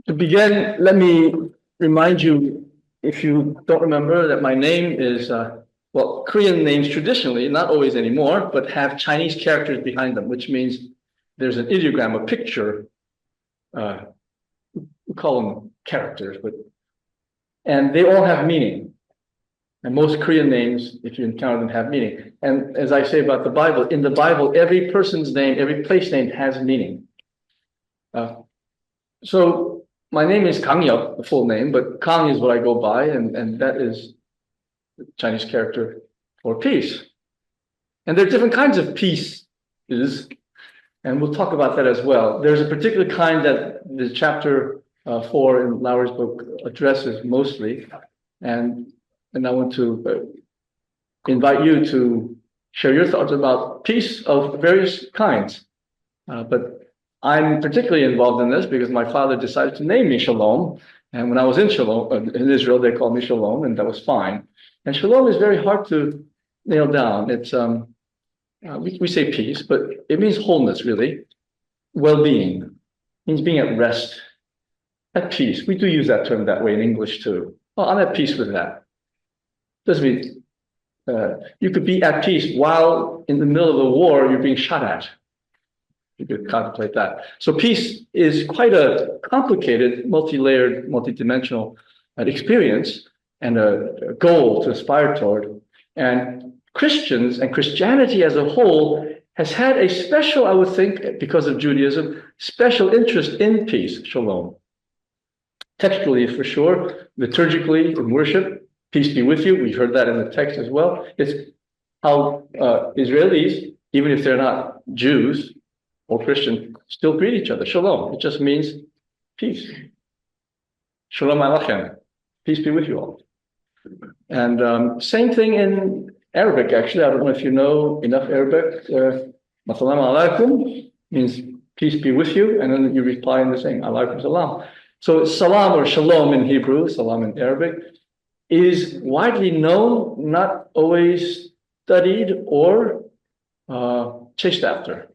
To begin, let me remind you, if you don't remember, that my name is, well, Korean names traditionally, not always anymore, but have Chinese characters behind them, which means there's an ideogram, a picture. We call them characters, and they all have meaning. And most Korean names, if you encounter them, have meaning. And as I say about the Bible, in the Bible, every person's name, every place name has meaning. So my name is Kang Yup, the full name, but Kang is what I go by, and that is the Chinese character for peace. And there are different kinds of peace, and we'll talk about that as well. There's a particular kind that the chapter 4 in Lowry's book addresses mostly, and I want to invite you to share your thoughts about peace of various kinds. But I'm particularly involved in this because my father decided to name me Shalom. And when I was in in Israel, they called me Shalom, and that was fine. And Shalom is very hard to nail down. It's we say peace, but it means wholeness, really. Well-being. It means being at rest, at peace. We do use that term that way in English too. Oh, I'm at peace with that. Doesn't mean you could be at peace while in the middle of a war you're being shot at. You could contemplate that. So peace is quite a complicated, multi-layered, multi-dimensional experience and a goal to aspire toward. And Christians and Christianity as a whole has had a special, I would think, because of Judaism, special interest in peace, shalom. Textually, for sure, liturgically, in worship, peace be with you. We heard that in the text as well. It's how Israelis, even if they're not Jews or Christian, still greet each other. Shalom. It just means peace. Shalom Aleichem. Peace be with you all. And same thing in Arabic, actually. I don't know if you know enough Arabic. Assalamu alaikum means peace be with you. And then you reply in the same, alaikum salam. So salam or shalom in Hebrew, salam in Arabic, is widely known, not always studied or chased after.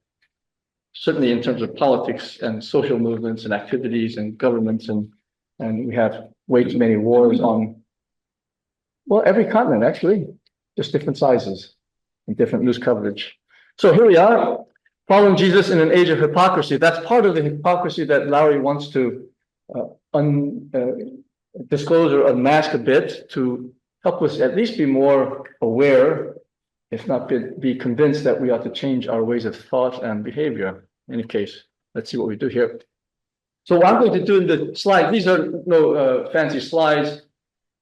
Certainly in terms of politics and social movements and activities and governments, and we have way too many wars on, well, every continent actually, just different sizes and different news coverage. So here we are, following Jesus in an age of hypocrisy. That's part of the hypocrisy that Lowry wants to disclose or unmask a bit to help us at least be more aware, if not be convinced that we ought to change our ways of thought and behavior. In any case, let's see what we do here. So what I'm going to do in the slide, these are no fancy slides,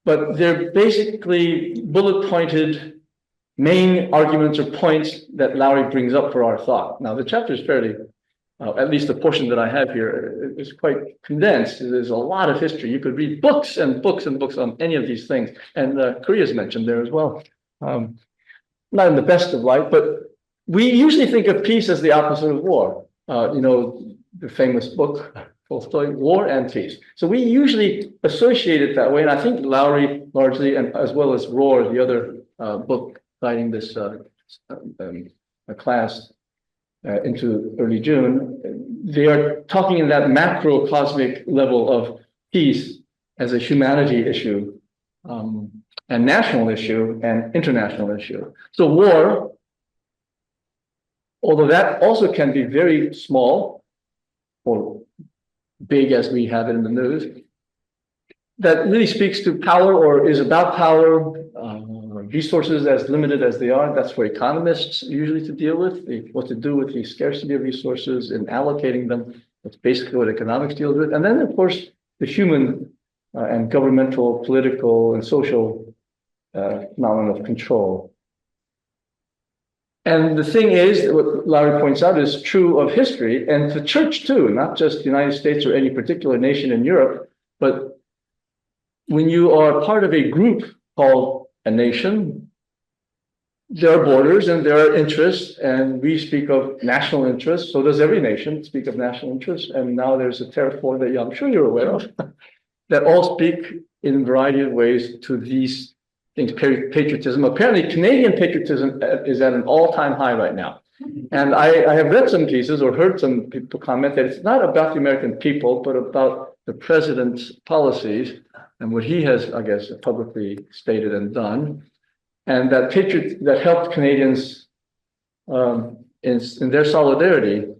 but they're basically bullet pointed main arguments or points that Lowry brings up for our thought. Now, the chapter is fairly, at least the portion that I have here is quite condensed. There's a lot of history. You could read books and books and books on any of these things. And Korea is mentioned there as well. Not in the best of light, but we usually think of peace as the opposite of war. You know, the famous book, Tolstoy, War and Peace. So we usually associate it that way. And I think Lowry largely, and as well as Rohr, the other book citing this class into early June, they are talking in that macrocosmic level of peace as a humanity issue, and national issue and international issue. So war, although that also can be very small or big as we have it in the news, that really speaks to power or is about power, resources as limited as they are. That's for economists usually to deal with, what to do with the scarcity of resources and allocating them. That's basically what economics deals with. And then, of course, the human and governmental, political, and social phenomenon of control. And the thing is, what Lowry points out is true of history and the church too, not just the United States or any particular nation in Europe, but when you are part of a group called a nation, there are borders and there are interests, and we speak of national interests. So does every nation speak of national interests. And now there's a teraphor that I'm sure you're aware of that all speak in a variety of ways to these things. Patriotism. Apparently, Canadian patriotism is at an all-time high right now. And I have read some pieces or heard some people comment that it's not about the American people, but about the president's policies and what he has, I guess, publicly stated and done, and that helped Canadians in their solidarity.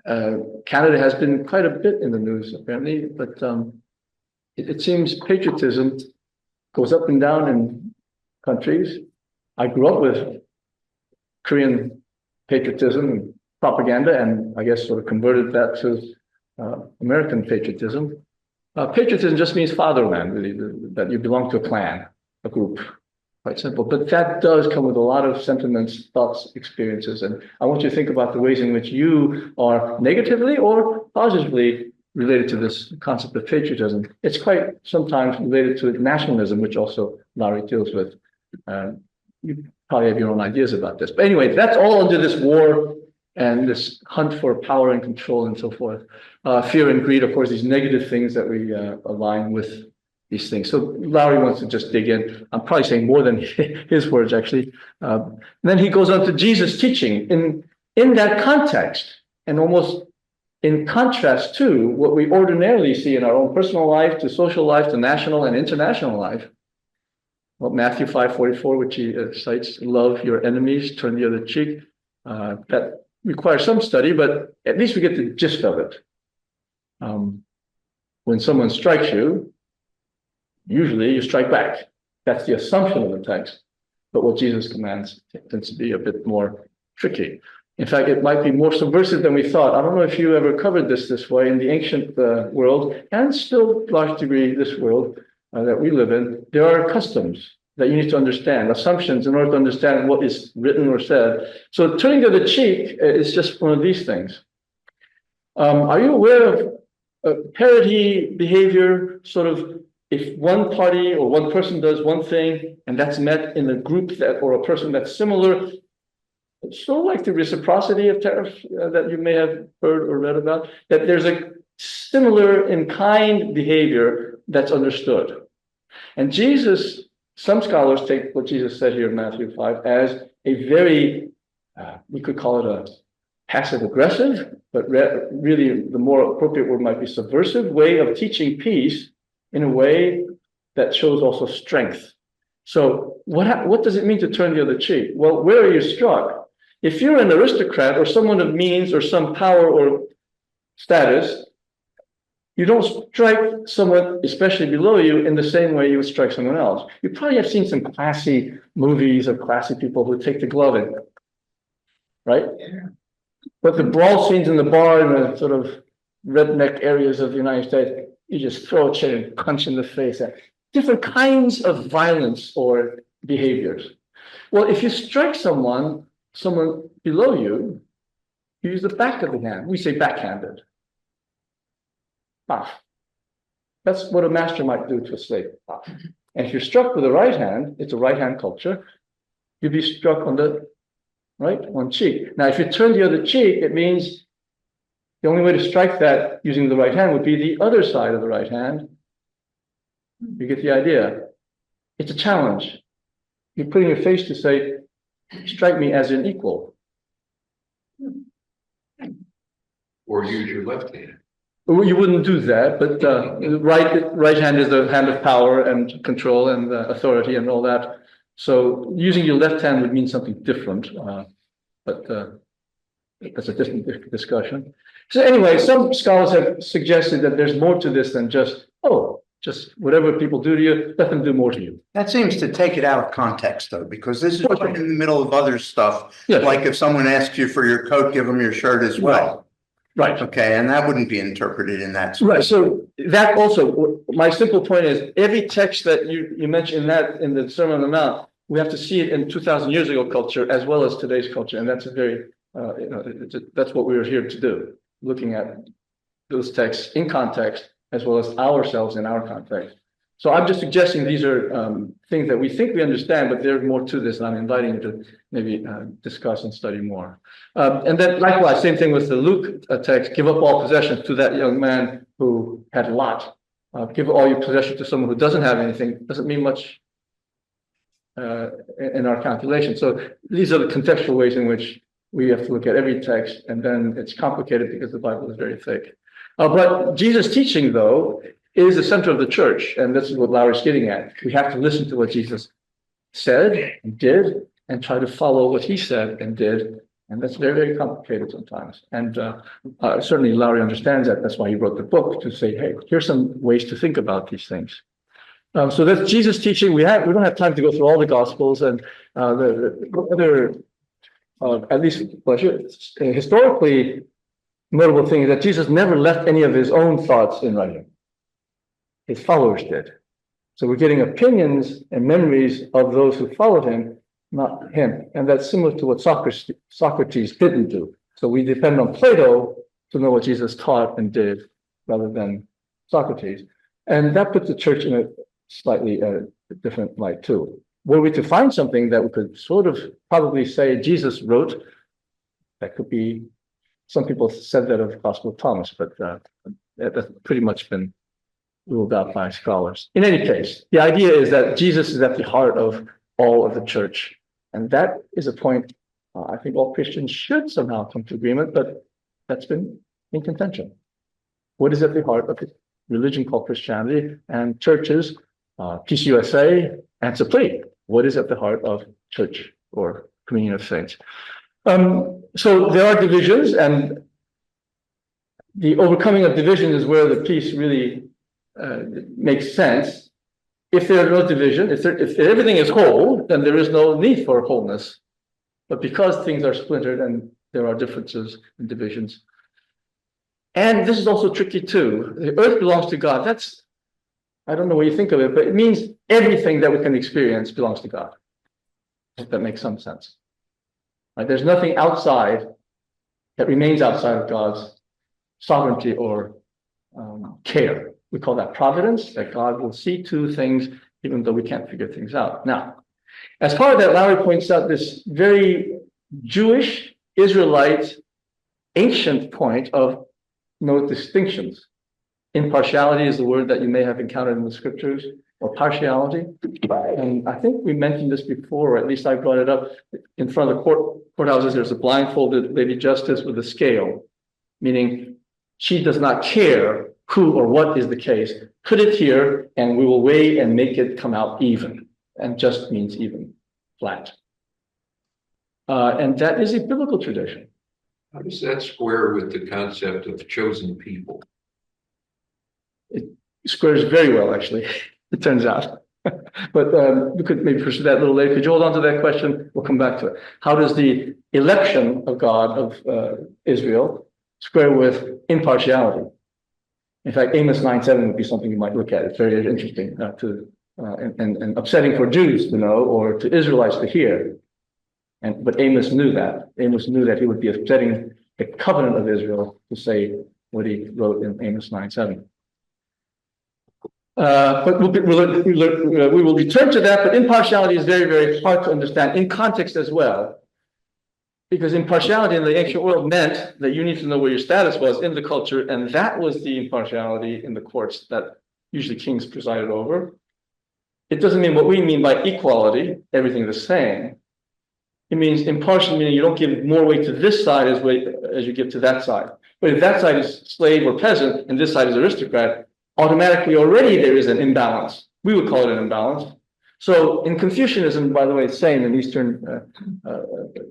Canada has been quite a bit in the news, apparently, but it seems patriotism goes up and down in countries. I grew up with Korean patriotism and propaganda, and I guess sort of converted that to American patriotism. Patriotism just means fatherland, really, that you belong to a clan, a group. Quite simple. But that does come with a lot of sentiments, thoughts, experiences. And I want you to think about the ways in which you are negatively or positively related to this concept of patriotism. It's quite sometimes related to nationalism, which also Larry deals with. You probably have your own ideas about this. But anyway, that's all under this war and this hunt for power and control and so forth. Fear and greed, of course, these negative things that we align with these things. So Larry wants to just dig in. I'm probably saying more than his words, actually. And then he goes on to Jesus' teaching in that context, and almost in contrast to what we ordinarily see in our own personal life, to social life, to national and international life. Well, Matthew 5:44, which he cites, love your enemies, turn the other cheek. That requires some study, but at least we get the gist of it. When someone strikes you, usually you strike back. That's the assumption of the text. But what Jesus commands tends to be a bit more tricky. In fact, it might be more subversive than we thought. I don't know if you ever covered this way in the ancient world, and still to a large degree this world that we live in. There are customs that you need to understand, assumptions in order to understand what is written or said. So turning to the cheek is just one of these things. Are you aware of parity behavior, sort of if one party or one person does one thing and that's met in a group that or a person that's similar, it's sort of like the reciprocity of tariffs that you may have heard or read about, that there's a similar in kind behavior that's understood. And Jesus, some scholars take what Jesus said here in Matthew 5 as a very, we could call it a passive aggressive, but really the more appropriate word might be subversive way of teaching peace in a way that shows also strength. So what does it mean to turn the other cheek? Well, where are you struck? If you're an aristocrat or someone of means or some power or status, you don't strike someone, especially below you, in the same way you would strike someone else. You probably have seen some classy movies of classy people who take the glove in, right? Yeah. But the brawl scenes in the bar in the sort of redneck areas of the United States, you just throw a chair and punch in the face. Different kinds of violence or behaviors. Well, if you strike someone below you, you use the back of the hand. We say backhanded. Paf. That's what a master might do to a slave. Paf. And if you're struck with the right hand, it's a right hand culture, you'd be struck on the right one cheek. Now, if you turn the other cheek, it means the only way to strike that using the right hand would be the other side of the right hand. You get the idea. It's a challenge. You're putting your face to say, strike me as an equal. Or use your left hand. Well, you wouldn't do that, but the right hand is the hand of power and control and authority and all that. So using your left hand would mean something different, but that's a different discussion. So anyway, some scholars have suggested that there's more to this than just whatever people do to you, let them do more to you. That seems to take it out of context, though, because this is right in the middle of other stuff. Yes. Like if someone asks you for your coat, give them your shirt as well. Right. Okay, and that wouldn't be interpreted in that sense. Right. So that also, my simple point is, every text that you mentioned in the Sermon on the Mount, we have to see it in 2,000 years ago culture as well as today's culture, and that's a very, that's what we are here to do, looking at those texts in context as well as ourselves in our context. So I'm just suggesting these are things that we think we understand, but there's more to this, and I'm inviting you to maybe discuss and study more. And then likewise, same thing with the Luke text, give up all possessions to that young man who had a lot. Give all your possessions to someone who doesn't have anything, doesn't mean much in our calculation. So these are the contextual ways in which we have to look at every text, and then it's complicated because the Bible is very thick. But Jesus' teaching, though, is the center of the church, and this is what Lowry's getting at. We have to listen to what Jesus said and did, and try to follow what he said and did, and that's very, very complicated sometimes. And certainly Lowry understands that. That's why he wrote the book, to say, hey, here's some ways to think about these things. So that's Jesus' teaching. We don't have time to go through all the Gospels, and the other, at least historically notable thing is that Jesus never left any of his own thoughts in writing. His followers did. So we're getting opinions and memories of those who followed him, not him. And that's similar to what Socrates didn't do. So we depend on Plato to know what Jesus taught and did, rather than Socrates. And that puts the church in a slightly different light too. Were we to find something that we could sort of probably say Jesus wrote, that could be, some people said that of the Gospel of Thomas, but that's pretty much been ruled out by scholars. In any case, the idea is that Jesus is at the heart of all of the church. And that is a point I think all Christians should somehow come to agreement, but that's been in contention. What is at the heart of the religion called Christianity, and churches, Peace USA and Supplee? What is at the heart of church or communion of saints? So there are divisions, and the overcoming of division is where the peace really makes sense. If there are no division, if everything is whole, then there is no need for wholeness. But because things are splintered and there are differences and divisions, and this is also tricky too. The earth belongs to God. That's, I don't know what you think of it, but it means everything that we can experience belongs to God. If that makes some sense. Right? There's nothing outside that remains outside of God's sovereignty or care. We call that providence, that God will see to things even though we can't figure things out. Now, as part of that, Lowry points out this very Jewish, Israelite, ancient point of no distinctions. Impartiality is the word that you may have encountered in the scriptures, or partiality. And I think we mentioned this before, or at least I brought it up. In front of the courthouses, there's a blindfolded lady justice with a scale, meaning she does not care who or what is the case. Put it here, and we will weigh and make it come out even. And just means even, flat. And that is a biblical tradition. How does that square with the concept of chosen people? It squares very well, actually, it turns out. But we could maybe pursue that a little later. Could you hold on to that question? We'll come back to it. How does the election of God, of Israel, square with impartiality? In fact, Amos 9:7 would be something you might look at. It's very interesting and upsetting for Jews to know, or to Israelites to hear. But Amos knew that. Amos knew that he would be upsetting the covenant of Israel to say what he wrote in Amos 9:7. But we will return to that. But impartiality is very, very hard to understand in context as well. Because impartiality in the ancient world meant that you need to know where your status was in the culture, and that was the impartiality in the courts that usually kings presided over. It doesn't mean what we mean by equality, everything the same. It means impartial, meaning you don't give more weight to this side as you give to that side. But if that side is slave or peasant and this side is aristocrat, automatically already there is an imbalance. We would call it an imbalance. So in Confucianism, by the way, it's same in Eastern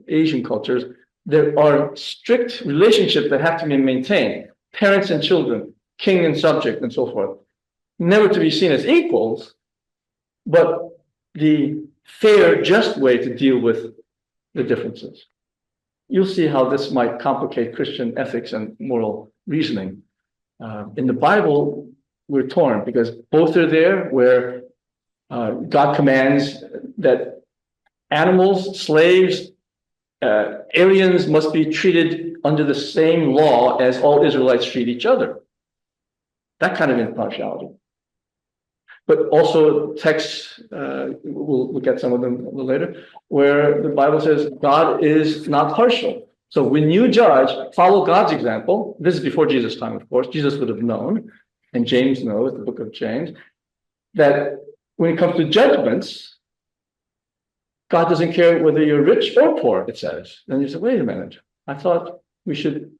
Asian cultures, there are strict relationships that have to be maintained. Parents and children, king and subject, and so forth. Never to be seen as equals, but the fair, just way to deal with the differences. You'll see how this might complicate Christian ethics and moral reasoning. In the Bible, we're torn because both are there where God commands that animals, slaves, aliens must be treated under the same law as all Israelites treat each other. That kind of impartiality. But also texts, we'll look at some of them a little later, where the Bible says God is not partial. So when you judge, follow God's example. This is before Jesus' time, of course. Jesus would have known, and James knows, the book of James, that when it comes to judgments, God doesn't care whether you're rich or poor, it says. Then you say, wait a minute, I thought we should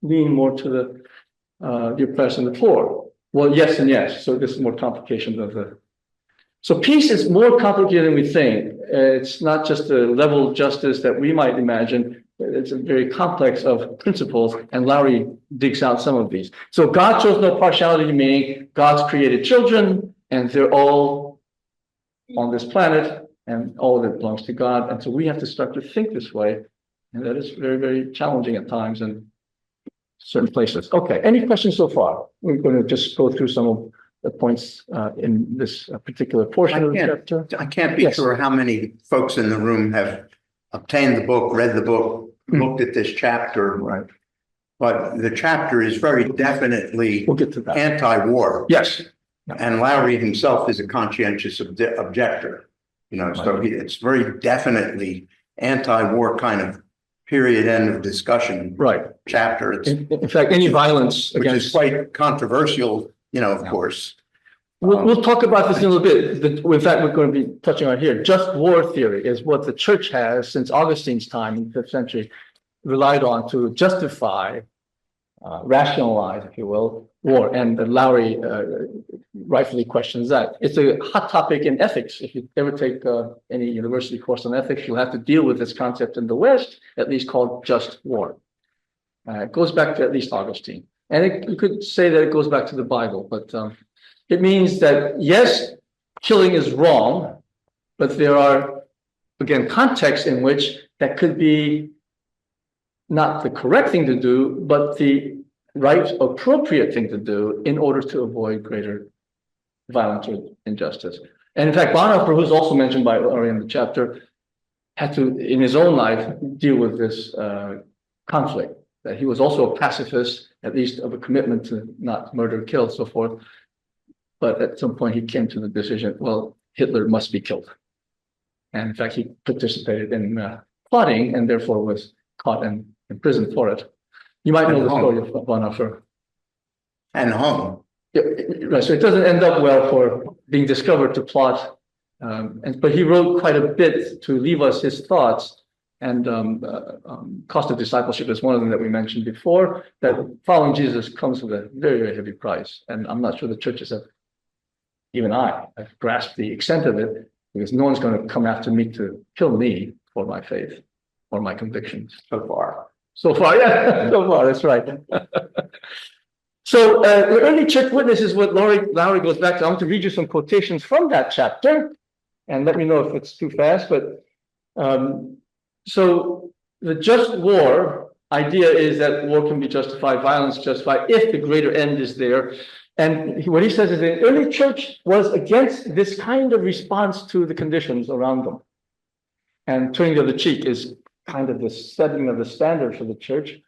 lean more to the the oppressed and the poor. Well, yes and yes. So this is more complications of the. So peace is more complicated than we think. It's not just a level of justice that we might imagine. It's a very complex of principles, and Lowry digs out some of these. So God shows no partiality, meaning God's created children, and they're all on this planet, and all of it belongs to God. And so we have to start to think this way, and that is very, very challenging at times in certain places. Okay, any questions so far? We're going to just go through some of the points in this particular portion of the chapter. I can't be sure how many folks in the room have obtained the book, read the book, looked at this chapter. Right. But the chapter is very definitely We'll get to that. anti-war. Yes. And Lowry himself is a conscientious objector, so it's very definitely anti-war kind of period end of discussion. Right. Chapter. It's, in fact, any violence which against. is quite controversial, of course. We'll talk about this in a little bit. In fact, we're going to be touching on here. Just war theory is what the church has since Augustine's time in the 5th century relied on to justify, rationalize, if you will, war. And Lowry rightfully questions that. It's a hot topic in ethics. If you ever take any university course on ethics, you'll have to deal with this concept in the West, at least called just war. It goes back to at least Augustine. And you could say that it goes back to the Bible, but it means that, yes, killing is wrong, but there are, again, contexts in which that could be not the correct thing to do, but the right, appropriate thing to do in order to avoid greater violence or injustice. And in fact, Bonhoeffer, who's also mentioned by Lowry in the chapter, had to, in his own life, deal with this conflict. That he was also a pacifist, at least of a commitment to not murder, kill, so forth. But at some point he came to the decision, well, Hitler must be killed. And in fact, he participated in plotting and therefore was caught and imprisoned for it. You might know the story of Bonhoeffer. And hung. Yeah, right. So it doesn't end up well for being discovered to plot. But he wrote quite a bit to leave us his thoughts. And cost of discipleship is one of them that we mentioned before, that following Jesus comes with a very, very heavy price. And I'm not sure the churches have, even I have grasped the extent of it, because no one's going to come after me to kill me for my faith or my convictions. So far. So far, yeah, so far, that's right. So the early church witness is what Lowry goes back to. I want to read you some quotations from that chapter, and let me know if it's too fast, but so the just war idea is that war can be justified, violence justified, if the greater end is there. And what he says is the early church was against this kind of response to the conditions around them. And turning the other cheek is kind of the setting of the standard for the church.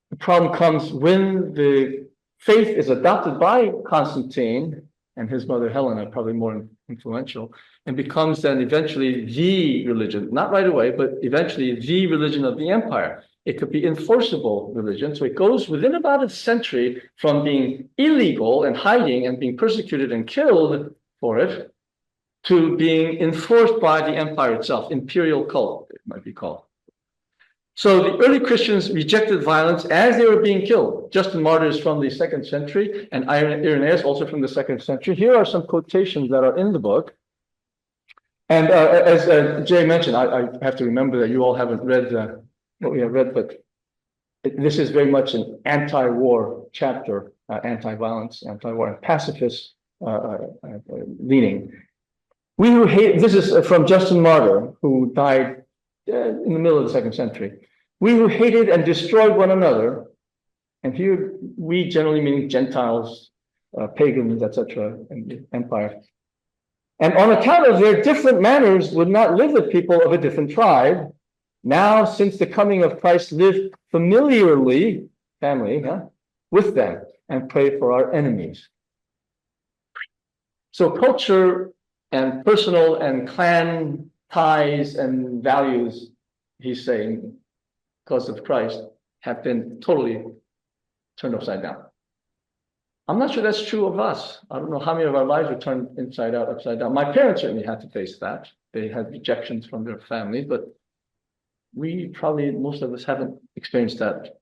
The problem comes when the faith is adopted by Constantine and his mother Helena, probably more influential, and becomes then eventually the religion, not right away, but eventually the religion of the empire. It could be enforceable religion. So it goes within about a century from being illegal and hiding and being persecuted and killed for it to being enforced by the empire itself, imperial cult, it might be called. So the early Christians rejected violence as they were being killed. Justin Martyr is from the 2nd century, and Irenaeus also from the 2nd century. Here are some quotations that are in the book. And as Jay mentioned, I have to remember that you all haven't read what we have read, but this is very much an anti-war chapter, anti-violence, anti-war, and pacifist leaning. We who hate, this is from Justin Martyr, who died in the middle of the 2nd century. We who hated and destroyed one another, and here we generally mean Gentiles, pagans, etc., in the empire. And on account of their different manners, would not live with people of a different tribe. Now, since the coming of Christ, live familiarly, family, with them, and pray for our enemies. So culture and personal and clan ties and values, he's saying, because of Christ, have been totally turned upside down. I'm not sure that's true of us. I don't know how many of our lives were turned inside out, upside down. My parents certainly had to face that. They had rejections from their families, but we probably, most of us haven't experienced that.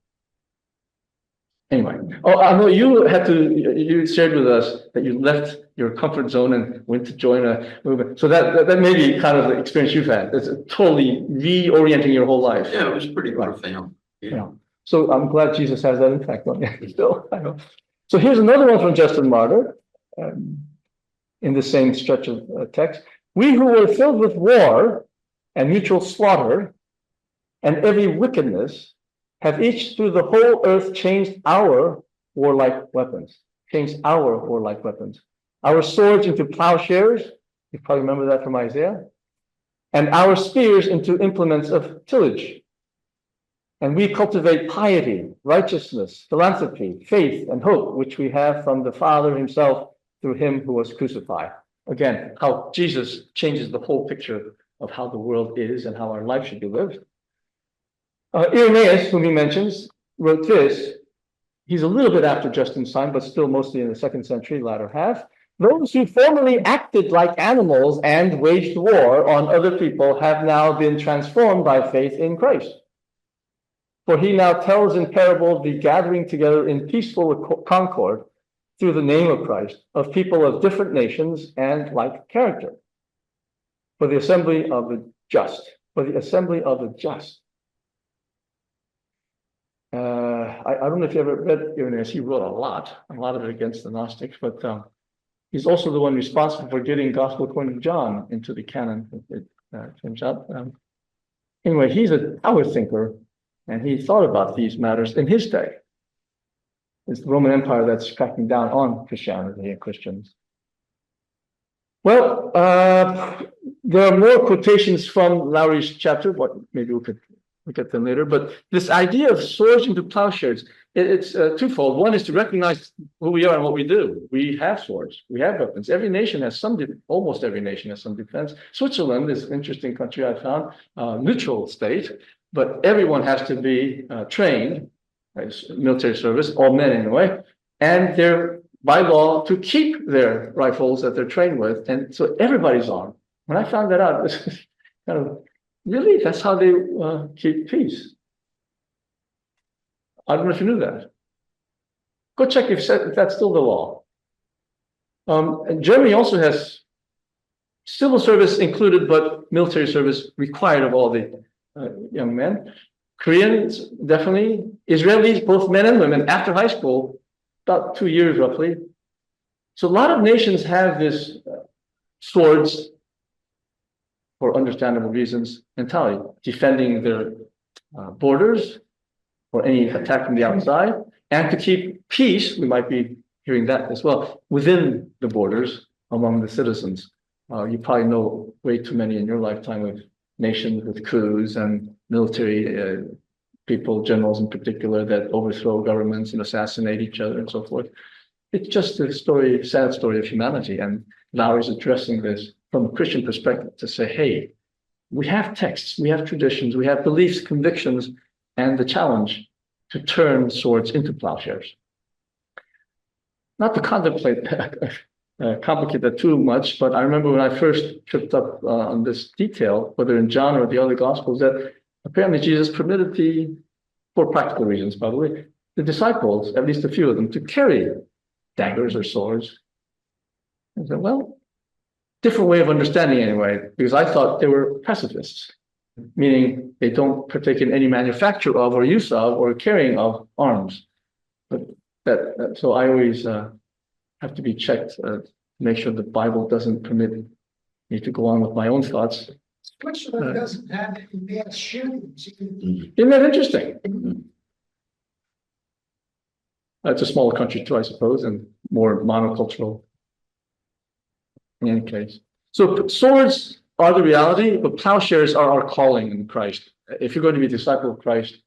Anyway, I know you shared with us that you left your comfort zone and went to join a movement. So that may be kind of the experience you've had. It's totally reorienting your whole life. Yeah, it was pretty Right. profound. Yeah. So I'm glad Jesus has that impact on you still. I know. So here's another one from Justin Martyr, in the same stretch of text. We who were filled with war and mutual slaughter and every wickedness have each through the whole earth changed our warlike weapons. Our swords into plowshares. You probably remember that from Isaiah. And our spears into implements of tillage. And we cultivate piety, righteousness, philanthropy, faith, and hope, which we have from the Father himself through him who was crucified. Again, how Jesus changes the whole picture of how the world is and how our life should be lived. Irenaeus, whom he mentions, wrote this. He's a little bit after Justin's time, but still mostly in the 2nd century, latter half. Those who formerly acted like animals and waged war on other people have now been transformed by faith in Christ. For he now tells in parables the gathering together in peaceful concord through the name of Christ of people of different nations and like character. For the assembly of the just. I don't know if you ever read Irenaeus. He wrote a lot of it against the Gnostics, but he's also the one responsible for getting Gospel according to John into the canon, it turns out. Anyway, he's a power thinker, and he thought about these matters in his day. It's the Roman Empire that's cracking down on Christianity and Christians. Well, there are more quotations from Lowry's chapter, but maybe we could look at them later. But this idea of swords into plowshares, it's twofold. One is to recognize who we are and what we do. We have swords. We have weapons. Every nation has almost every nation has some defense. Switzerland is an interesting country I found, neutral state, but everyone has to be trained, military service, all men anyway, and they're by law to keep their rifles that they're trained with. And so everybody's armed. When I found that out, this is kind of, really, that's how they keep peace. I don't know if you knew that. Go check if that's still the law. And Germany also has civil service included, but military service required of all the young men. Koreans, definitely. Israelis, both men and women, after high school, about 2 years roughly. So a lot of nations have this swords, for understandable reasons, mentality, defending their borders or any attack from the outside, and to keep peace, we might be hearing that as well, within the borders among the citizens. You probably know way too many in your lifetime of nations with coups and military people, generals in particular, that overthrow governments and assassinate each other and so forth. It's just a story, sad story of humanity. And Lowry's addressing this from a Christian perspective to say, hey, we have texts, we have traditions, we have beliefs, convictions, and the challenge to turn swords into plowshares. Not to complicate that too much, but I remember when I first tripped up on this detail, whether in John or the other Gospels, that apparently Jesus permitted for practical reasons, by the way, the disciples, at least a few of them, to carry daggers or swords. And said, well, different way of understanding anyway, because I thought they were pacifists, meaning they don't partake in any manufacture of or use of or carrying of arms. But so I always have to be checked to make sure the Bible doesn't permit me to go on with my own thoughts. Switzerland doesn't have any mass shootings. Isn't that interesting? It's a smaller country too, I suppose, and more monocultural. In any case, so swords are the reality, but plowshares are our calling in Christ. If you're going to be a disciple of Christ,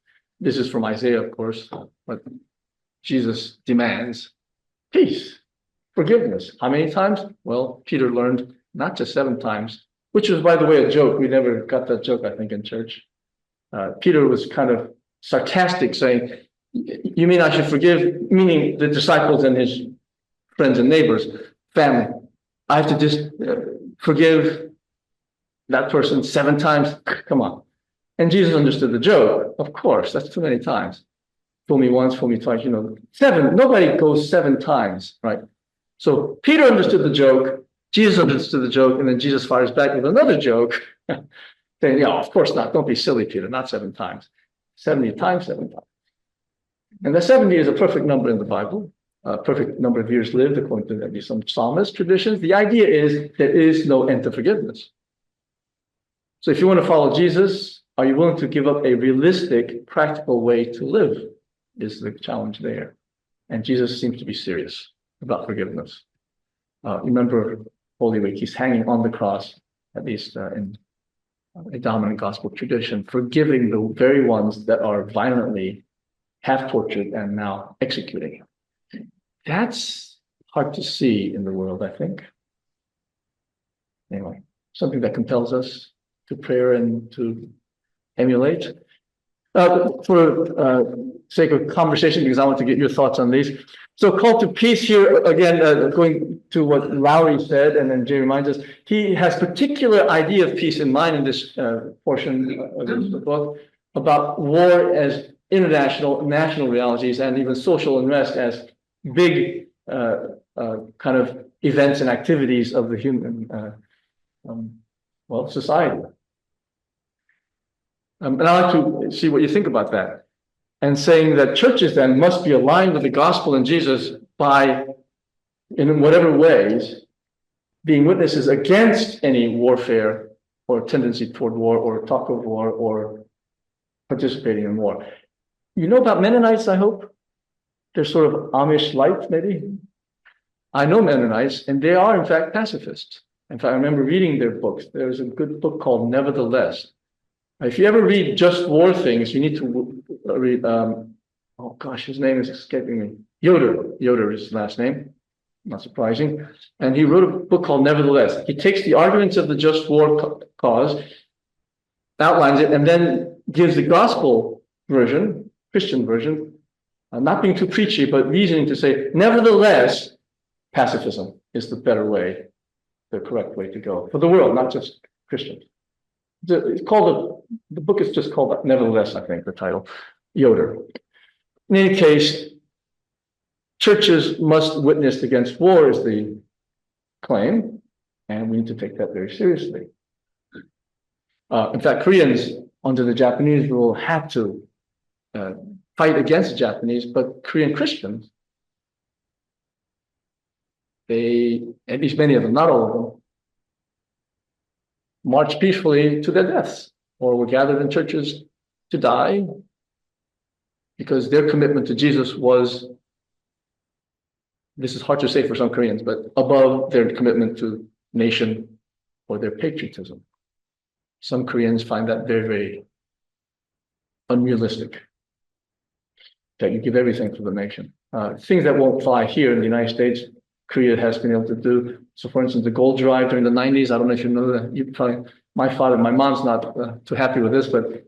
this is from Isaiah, of course, but Jesus demands peace, forgiveness. How many times? Well, Peter learned not just 7 times, which was, by the way, a joke. We never got that joke, I think, in church. Peter was kind of sarcastic, saying, you mean I should forgive, meaning the disciples and his friends and neighbors, family. I have to just forgive that person 7 times? Come on. And Jesus understood the joke. Of course, that's too many times. fool me once, fool me twice, you know, seven, nobody goes 7 times, right? So Peter understood the joke, Jesus understood the joke, and then Jesus fires back with another joke, saying, yeah, of course not. Don't be silly, Peter, not 7 times. 70 times, 7 times. And the 70 is a perfect number in the Bible, a perfect number of years lived, according to maybe some psalmist traditions. The idea is there is no end to forgiveness. So if you want to follow Jesus, are you willing to give up a realistic, practical way to live? Is the challenge there. And Jesus seems to be serious about forgiveness. Remember Holy Week, he's hanging on the cross, at least in a dominant gospel tradition, forgiving the very ones that are violently half tortured and now executing him. That's hard to see in the world, I think. Anyway, something that compels us to prayer and to emulate. For sake of conversation, because I want to get your thoughts on these. So call to peace here, again, going to what Lowry said, and then Jay reminds us, he has particular idea of peace in mind in this portion of this book, about war as international, national realities, and even social unrest as big kind of events and activities of the human, society. And I'd like to see what you think about that. And saying that churches then must be aligned with the gospel and Jesus by, in whatever ways, being witnesses against any warfare or tendency toward war or talk of war or participating in war. You know about Mennonites, I hope? They're sort of Amish light, maybe? I know Mennonites, and they are, in fact, pacifists. In fact, I remember reading their books. There's a good book called Nevertheless. If you ever read just war things, you need to read, his name is escaping me. Yoder is his last name, not surprising. And he wrote a book called Nevertheless. He takes the arguments of the just war cause, outlines it, and then gives the gospel version, Christian version, not being too preachy, but reasoning to say, nevertheless, pacifism is the better way, the correct way to go for the world, not just Christians. It's called, the book is just called Nevertheless, I think, the title, Yoder. In any case, churches must witness against war is the claim, and we need to take that very seriously. In fact, Koreans under the Japanese rule had to fight against the Japanese, but Korean Christians, they, at least many of them, not all of them, marched peacefully to their deaths or were gathered in churches to die because their commitment to Jesus was, this is hard to say for some Koreans, but above their commitment to nation or their patriotism. Some Koreans find that very, very unrealistic, that you give everything for the nation. Things that won't fly here in the United States, Korea has been able to do. So for instance, the gold drive during the 90s, I don't know if you know that, you probably, my mom's not too happy with this, but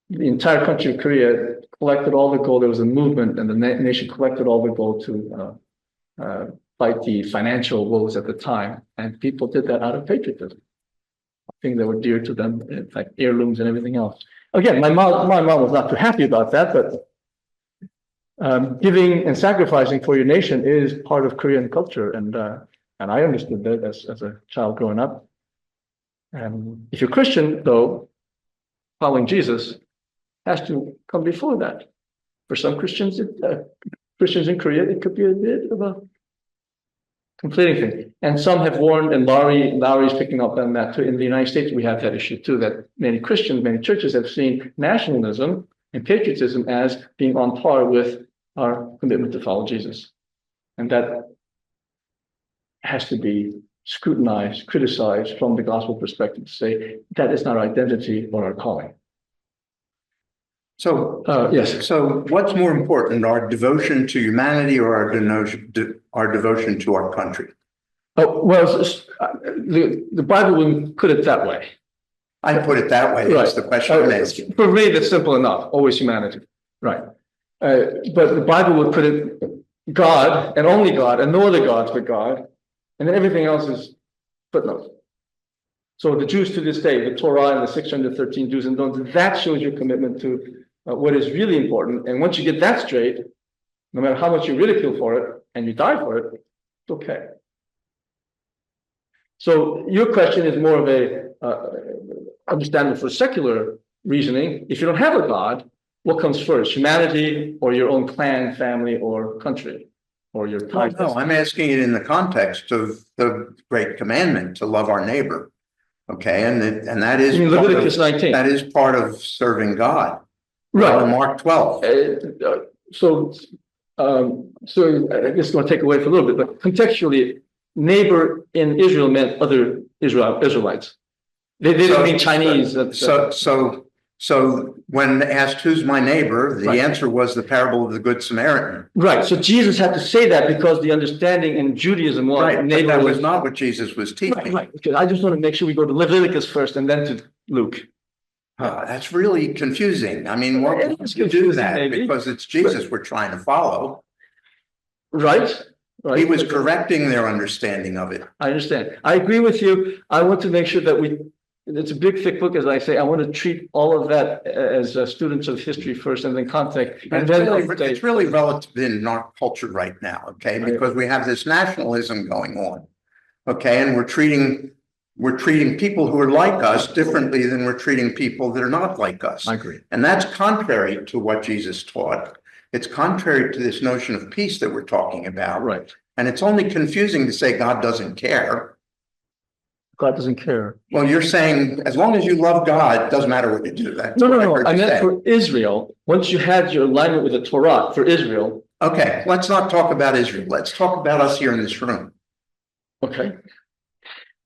the entire country of Korea collected all the gold. There was a movement and the nation collected all the gold to fight the financial woes at the time. And people did that out of patriotism. Things that were dear to them, in fact, heirlooms and everything else. Again, my mom was not too happy about that, but giving and sacrificing for your nation is part of Korean culture, and I understood that as a child growing up. And if you're Christian, though, following Jesus has to come before that. For some Christians, Christians in Korea, it could be a bit of a conflating thing. And some have warned, and Lowry's picking up on that too. In the United States, we have that issue too, that many Christians, many churches have seen nationalism and patriotism as being on par with our commitment to follow Jesus. And that has to be scrutinized, criticized from the gospel perspective to say that is not our identity or our calling. So, yes. So what's more important, our devotion to humanity or our devotion to our country? Oh, well, the Bible wouldn't put it that way. I put it that way. That's the question I'm asking. For me, that's simple enough. Always humanity. Right. But the Bible would put it God and only God and no other gods but God. And then everything else is footnotes. So the Jews to this day, the Torah and the 613 do's and don'ts, that shows your commitment to what is really important. And once you get that straight, no matter how much you ridicule for it and you die for it, it's okay. So your question is more of a understandable for secular reasoning. If you don't have a God, what comes first, humanity or your own clan, family, or country, or your time? No, I'm asking it in the context of the great commandment to love our neighbor. Okay, and that is Leviticus 19. That is part of serving God. Right. Mark 12. So I guess it's going to take away for a little bit, but contextually, neighbor in Israel meant other Israelites. They didn't mean Chinese. So when asked who's my neighbor, the answer was the parable of the Good Samaritan. Right. So Jesus had to say that because the understanding in Judaism was But that was not what Jesus was teaching. Right. Okay. I just want to make sure we go to Leviticus first and then to Luke. That's really confusing. I mean, why would you do that? Because it's Jesus we're trying to follow. Right. He was correcting their understanding of it. I understand. I agree with you. I want to make sure that it's a big, thick book, as I say. I want to treat all of that as students of history first and then context. And then it's really relative in our culture right now, okay? Because we have this nationalism going on, okay? And we're treating people who are like us differently than we're treating people that are not like us. I agree. And that's contrary to what Jesus taught. It's contrary to this notion of peace that we're talking about. Right. And it's only confusing to say God doesn't care. God doesn't care. Well, you're saying as long as you love God, it doesn't matter what you do. That's no. I meant for Israel. Once you had your alignment with the Torah for Israel. Okay, let's not talk about Israel. Let's talk about us here in this room. Okay.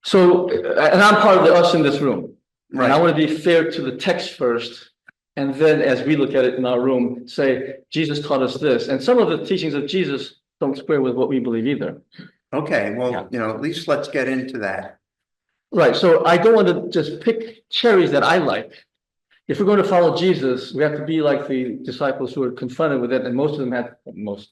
So, and I'm part of the us in this room. Right. And I want to be fair to the text first. And then as we look at it in our room, say, Jesus taught us this. And some of the teachings of Jesus don't square with what we believe either. Okay, well, at least let's get into that. Right. So I don't want to just pick cherries that I like. If we're going to follow Jesus, we have to be like the disciples who were confronted with it. And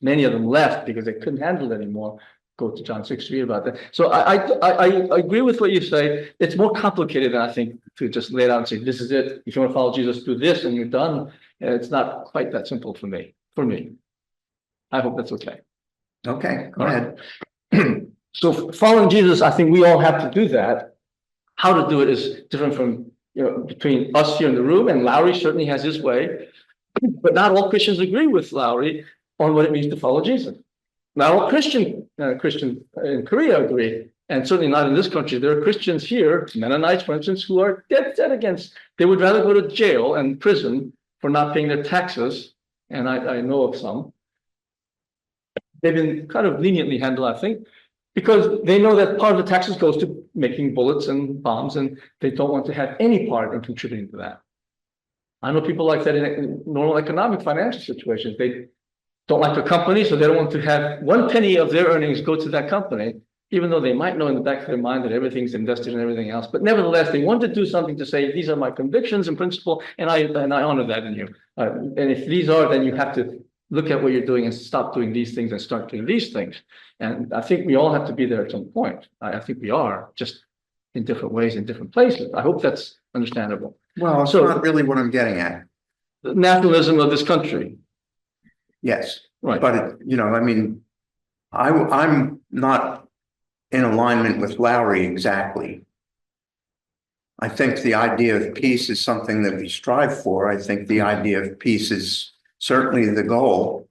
many of them left because they couldn't handle it anymore. Go to John 6:3 about that. So I agree with what you say. It's more complicated than I think to just lay it out and say, this is it. If you want to follow Jesus, do this and you're done. It's not quite that simple for me. I hope that's okay. Okay, go ahead. So following Jesus, I think we all have to do that. How to do it is different from, between us here in the room, and Lowry certainly has his way, but not all Christians agree with Lowry on what it means to follow Jesus. Not all Christians in Korea agree, and certainly not in this country. There are Christians here, Mennonites, for instance, who are dead set against. They would rather go to jail and prison for not paying their taxes, and I know of some. They've been kind of leniently handled, I think, because they know that part of the taxes goes to making bullets and bombs, and they don't want to have any part in contributing to that. I know people like that in normal economic financial situations. They don't like the company, so they don't want to have 1 penny of their earnings go to that company, even though they might know in the back of their mind that everything's invested in everything else. But nevertheless, they want to do something to say, these are my convictions and principle, and I honor that in you. And if these are, then you have to look at what you're doing and stop doing these things and start doing these things. And I think we all have to be there at some point. I think we are, just in different ways, in different places. I hope that's understandable. Well, it's not really what I'm getting at. The nationalism of this country. Yes, Right. but I'm not in alignment with Lowry exactly. I think the idea of peace is something that we strive for. I think the idea of peace is certainly the goal,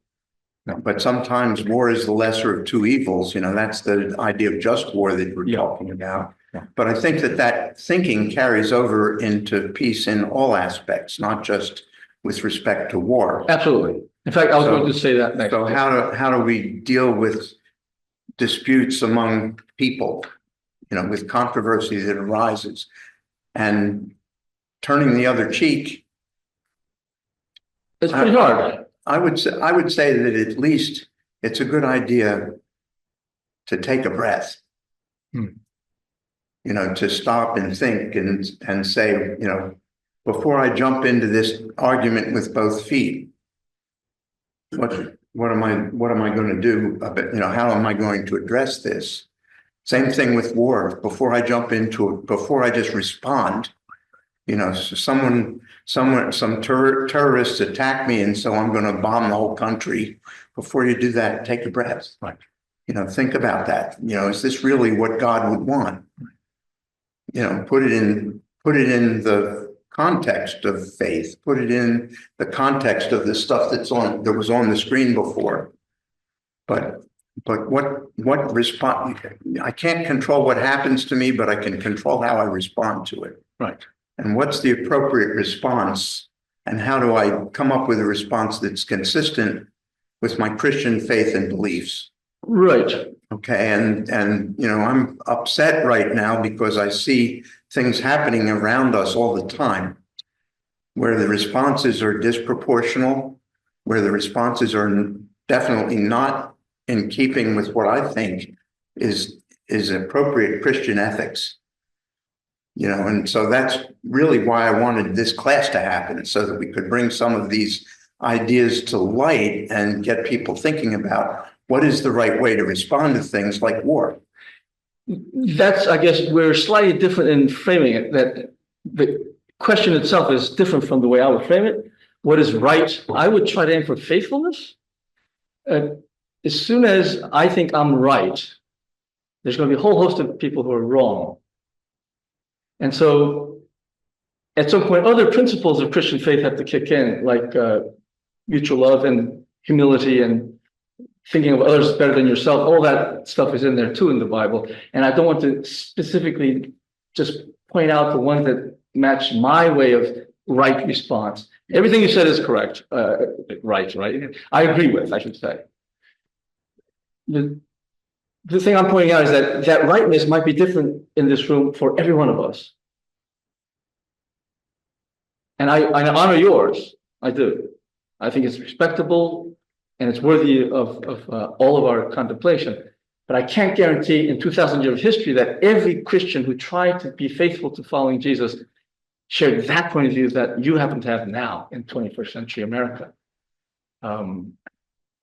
but sometimes war is the lesser of two evils. That's the idea of just war that we're talking about. Yeah. But I think that thinking carries over into peace in all aspects, not just with respect to war. Absolutely. In fact, I was going to say that next. So how do we deal with disputes among people, with controversy that arises, and turning the other cheek? It's pretty hard. I would say that at least it's a good idea to take a breath. To stop and think and say, before I jump into this argument with both feet, what am I going to do about, how am I going to address this? Same thing with war. Before I jump into it, before I just respond, so someone some terrorists attack me, and so I'm going to bomb the whole country. Before you do that, take a breath. Right. Think about that. Is this really what God would want? Put it in the context of faith. Put it in the context of the stuff that was on the screen before. But what response? I can't control what happens to me, but I can control how I respond to it. Right. And what's the appropriate response? And how do I come up with a response that's consistent with my Christian faith and beliefs? Right. Okay. And I'm upset right now because I see things happening around us all the time where the responses are disproportional, where the responses are definitely not in keeping with what I think is appropriate Christian ethics. And so that's really why I wanted this class to happen, so that we could bring some of these ideas to light and get people thinking about what is the right way to respond to things like war. That's, I guess, we're slightly different in framing it, that the question itself is different from the way I would frame it. What is right? I would try to aim for faithfulness. As soon as I think I'm right, there's going to be a whole host of people who are wrong. And so at some point, other principles of Christian faith have to kick in, like mutual love and humility and thinking of others better than yourself. All that stuff is in there too in the Bible. And I don't want to specifically just point out the ones that match my way of right response. Everything you said is correct. Right. I agree with, I should say. The thing I'm pointing out is that rightness might be different in this room for every one of us. And I honor yours. I do. I think it's respectable and it's worthy of all of our contemplation. But I can't guarantee in 2,000 years of history that every Christian who tried to be faithful to following Jesus shared that point of view that you happen to have now in 21st century America. And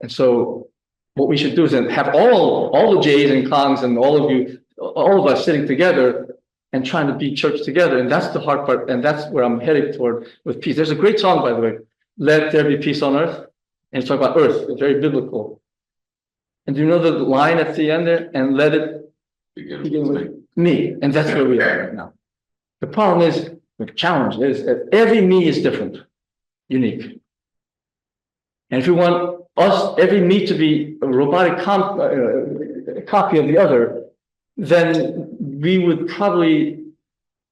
so what we should do is then have all the J's and Kongs and all of us sitting together and trying to be church together. And that's the hard part. And that's where I'm headed toward with peace. There's a great song, by the way, Let There Be Peace on Earth. And it's talking about earth. It's very biblical. And do you know the line at the end there? And let it begin with me. And that's where we are right now. The problem is, the challenge is that every me is different, unique. And if you want every me to be a robotic copy of the other, then we would probably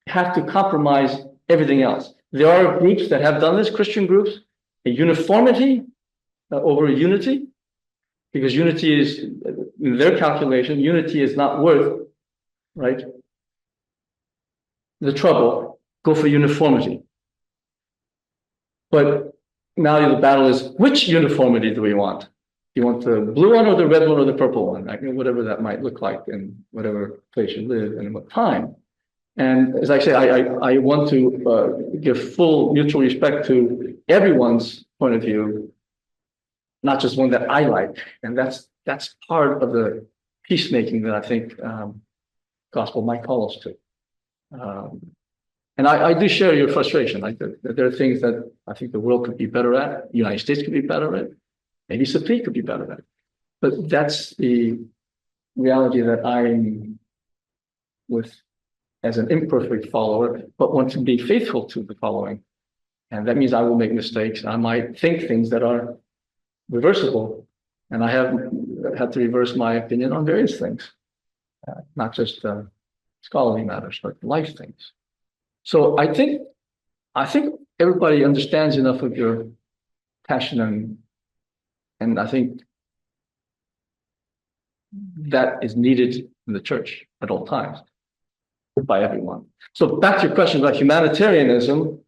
have to compromise everything else. There are groups that have done this, Christian groups, a uniformity over unity, because unity is, in their calculation, unity is not worth, right, the trouble. Go for uniformity. But now the battle is, which uniformity do we want? Do you want the blue one or the red one or the purple one? Whatever that might look like in whatever place you live and what time. And as I say, I want to give full mutual respect to everyone's point of view, not just one that I like. And that's part of the peacemaking that I think gospel might call us to. And I do share your frustration. There are things that I think the world could be better at, the United States could be better at, maybe Supplee could be better at. But that's the reality that I'm with as an imperfect follower, but want to be faithful to the following. And that means I will make mistakes. I might think things that are reversible. And I have had to reverse my opinion on various things, not just scholarly matters, but life things. So I think everybody understands enough of your passion, and I think that is needed in the church at all times by everyone. So back to your question about humanitarianism.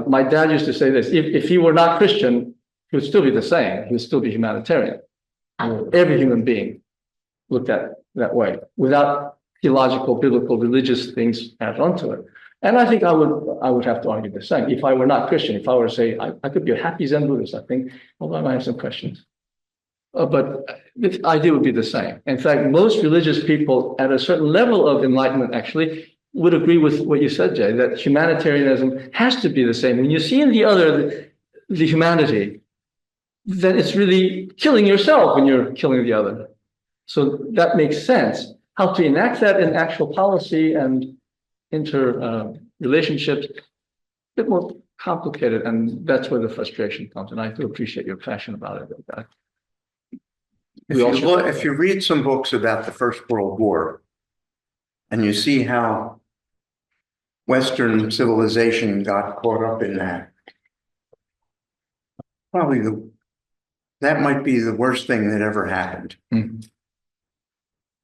My dad used to say this: if he were not Christian, he would still be the same. He would still be humanitarian. Every human being looked at that way, without theological, biblical, religious things added onto it. And I think I would have to argue the same. If I were not Christian, if I were to say, I could be a happy Zen Buddhist, I think, although I might have some questions. But the idea would be the same. In fact, most religious people at a certain level of enlightenment actually would agree with what you said, Jay, that humanitarianism has to be the same. When you see in the other the humanity, then it's really killing yourself when you're killing the other. So that makes sense. How to enact that in actual policy and relationships, a bit more complicated, and that's where the frustration comes. And I do appreciate your passion about it. If you read some books about the First World War, and you see how Western civilization got caught up in that, probably that might be the worst thing that ever happened. Mhm.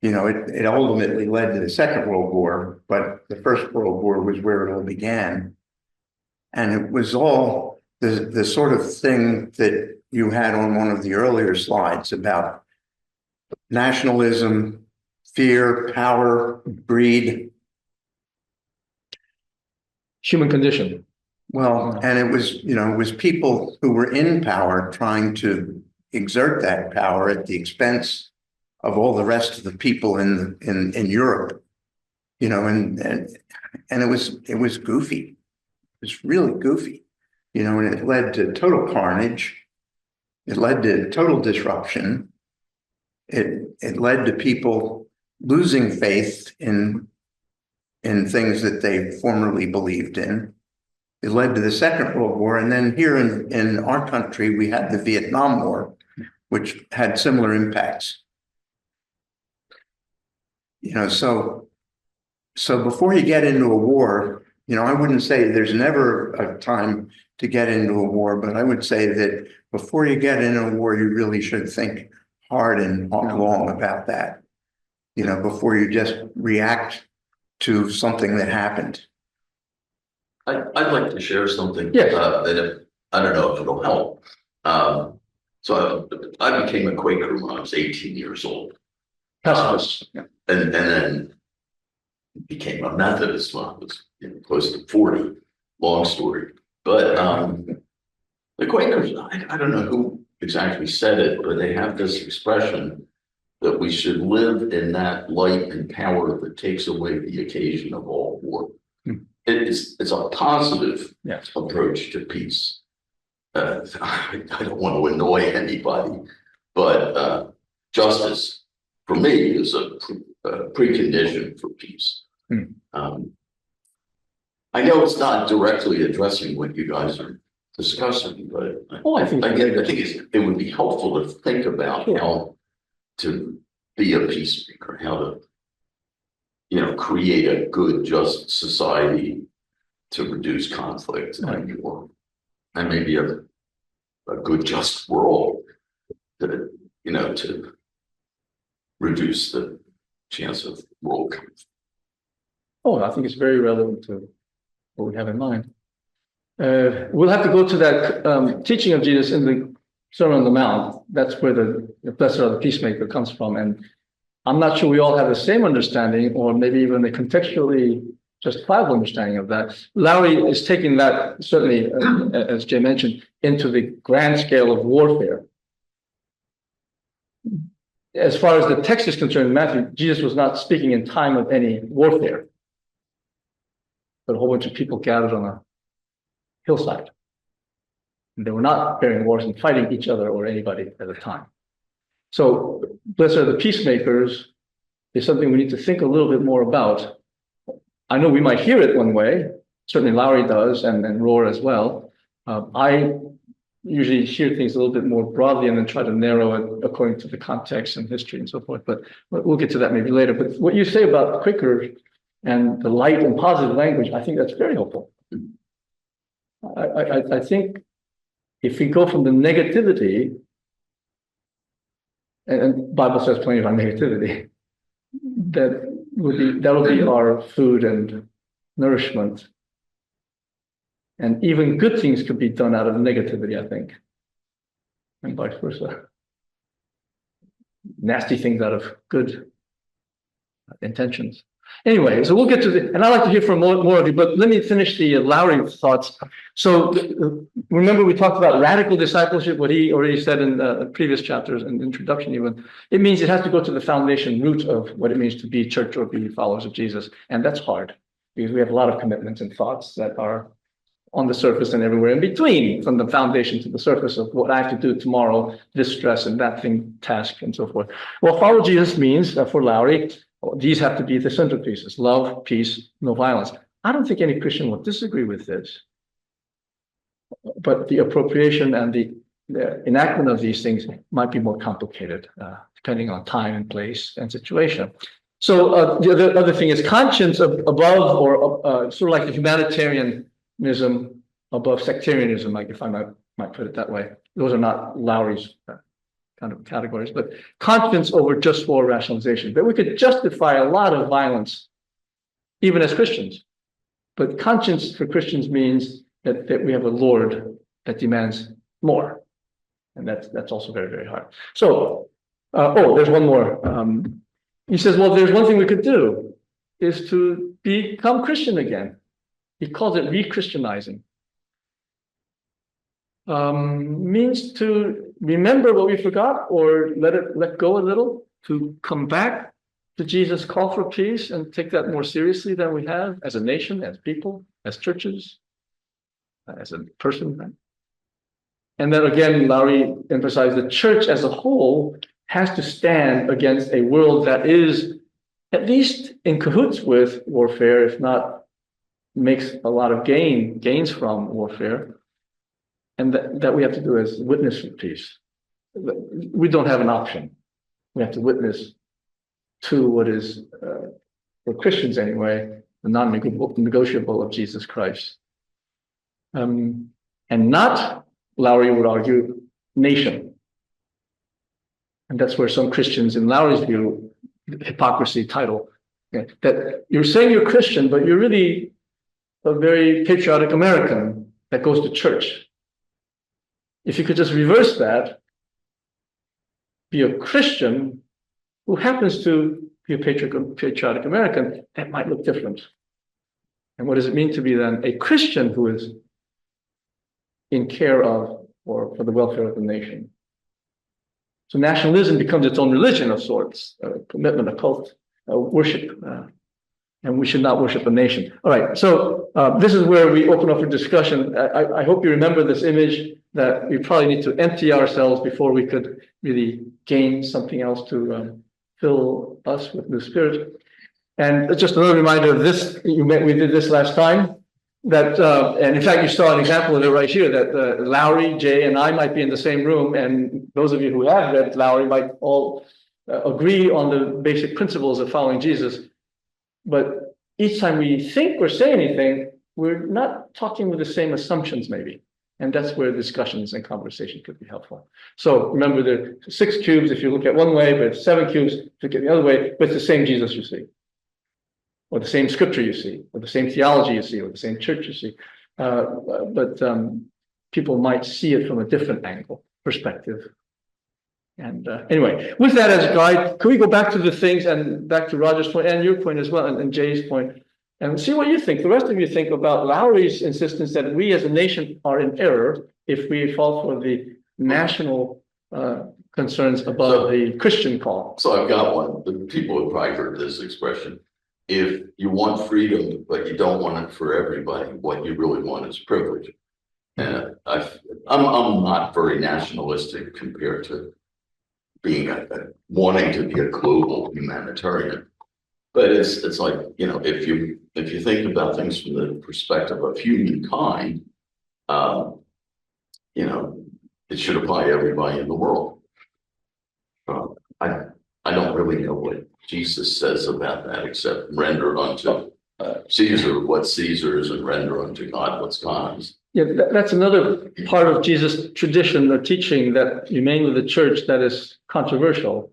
You know, it ultimately led to the Second World War, but the First World War was where it all began. And it was all the sort of thing that you had on one of the earlier slides about nationalism, fear, power, greed. Human condition. Well, and it was people who were in power trying to exert that power at the expense of all the rest of the people in Europe, and it was goofy. It was really goofy, and it led to total carnage. It led to total disruption. It led to people losing faith in things that they formerly believed in. It led to the Second World War. And then here in our country, we had the Vietnam War, which had similar impacts. So before you get into a war, I wouldn't say there's never a time to get into a war, but I would say that before you get into a war, you really should think hard and long about that, before you just react to something that happened. I'd like to share something. Yes. I don't know if it'll help. So I became a Quaker when I was 18 years old. Pacifist. Yeah. And then became a Methodist when I was close to 40. Long story. But the Quakers, I don't know who exactly said it, but they have this expression that we should live in that light and power that takes away the occasion of all war. It's a positive approach to peace. I don't want to annoy anybody, but justice for me is a precondition for peace. I know it's not directly addressing what you guys are discussing, but I think it would be helpful to think about how to be a peacemaker, how to create a good, just society to reduce conflict and war, and maybe a good, just world that to reduce the chance of world conflict. I think it's very relevant to what we have in mind. We'll have to go to that teaching of Jesus in the Sermon on the Mount. That's where the blessed are the peacemaker comes from. And I'm not sure we all have the same understanding, or maybe even a contextually justifiable understanding of that. Lowry is taking that, certainly, as Jay mentioned, into the grand scale of warfare. As far as the text is concerned in Matthew, Jesus was not speaking in time of any warfare, but a whole bunch of people gathered on a hillside. And they were not preparing wars and fighting each other or anybody at the time. So, blessed are the peacemakers is something we need to think a little bit more about. I know we might hear it one way, certainly Lowry does, and Rohr as well. I usually hear things a little bit more broadly and then try to narrow it according to the context and history and so forth, but we'll get to that maybe later. But what you say about Quakers and the light and positive language, I think that's very helpful. I think if we go from the negativity, and Bible says plenty about negativity, that will be our food and nourishment. And even good things could be done out of negativity, I think, and vice versa. Nasty things out of good intentions. Anyway, so we'll get to and I'd like to hear from more of you, but let me finish the Lowry thoughts. So remember we talked about radical discipleship, what he already said in previous chapters and introduction even. It means it has to go to the foundation root of what it means to be church or be followers of Jesus, and that's hard. because we have a lot of commitments and thoughts that are on the surface and everywhere in between, from the foundation to the surface of what I have to do tomorrow, this stress and that thing, task, and so forth. Well, follow Jesus means, for Lowry, these have to be the centerpieces: love, peace, no violence. I don't think any Christian will disagree with this, but the appropriation and the enactment of these things might be more complicated, depending on time and place and situation. So the other thing is conscience above, or sort of like the humanitarianism above sectarianism, like, if I might put it that way. Those are not Lowry's kind of categories, but conscience over just war rationalization. But we could justify a lot of violence, even as Christians. But conscience for Christians means that we have a Lord that demands more. And that's also very, very hard. So, there's one more. He says, well, there's one thing we could do, is to become Christian again. He calls it re-Christianizing. Means to remember what we forgot, or let go a little, to come back to Jesus' call for peace and take that more seriously than we have as a nation, as people, as churches, as a person. Right? And then again, Lowry emphasized the church as a whole has to stand against a world that is at least in cahoots with warfare, if not makes a lot of gains from warfare. And that we have to do as witness for peace. We don't have an option. We have to witness to what is, for Christians anyway, the non-negotiable of Jesus Christ. And not, Lowry would argue, nation. And that's where some Christians, in Lowry's view, hypocrisy title, that you're saying you're Christian, but you're really a very patriotic American that goes to church. If you could just reverse that, be a Christian who happens to be a patriotic American, that might look different. And what does it mean to be then a Christian who is in care of or for the welfare of the nation? So nationalism becomes its own religion of sorts, a commitment, a cult, a worship, and we should not worship a nation. All right, so this is where we open up for discussion. I hope you remember this image, that we probably need to empty ourselves before we could really gain something else to fill us with the Spirit. And just another reminder of this, we did this last time, that, and in fact, you saw an example of it right here, that Lowry, Jay, and I might be in the same room, and those of you who have read Lowry might all agree on the basic principles of following Jesus. But each time we think or say anything, we're not talking with the same assumptions, maybe. And that's where discussions and conversation could be helpful. So remember, there are 6 cubes if you look at one way, but it's 7 cubes if you look at the other way, but it's the same Jesus you see, or the same scripture you see, or the same theology you see, or the same church you see. But people might see it from a different angle, perspective. And anyway, with that as a guide, can we go back to the things, and back to Roger's point and your point as well, and Jay's point, and see what you think, the rest of you think about Lowry's insistence that we as a nation are in error if we fall for the national concerns above the Christian call. So I've got one. The people have probably heard this expression. If you want freedom, but you don't want it for everybody, what you really want is privilege. And I'm not very nationalistic compared to being wanting to be a global humanitarian. But it's like, you know, if you think about things from the perspective of humankind, you know, it should apply to everybody in the world. I don't really know what Jesus says about that, except render unto Caesar what Caesar's and render unto God what's God's. Yeah, that's another part of Jesus' tradition or teaching that remained with the church that is controversial.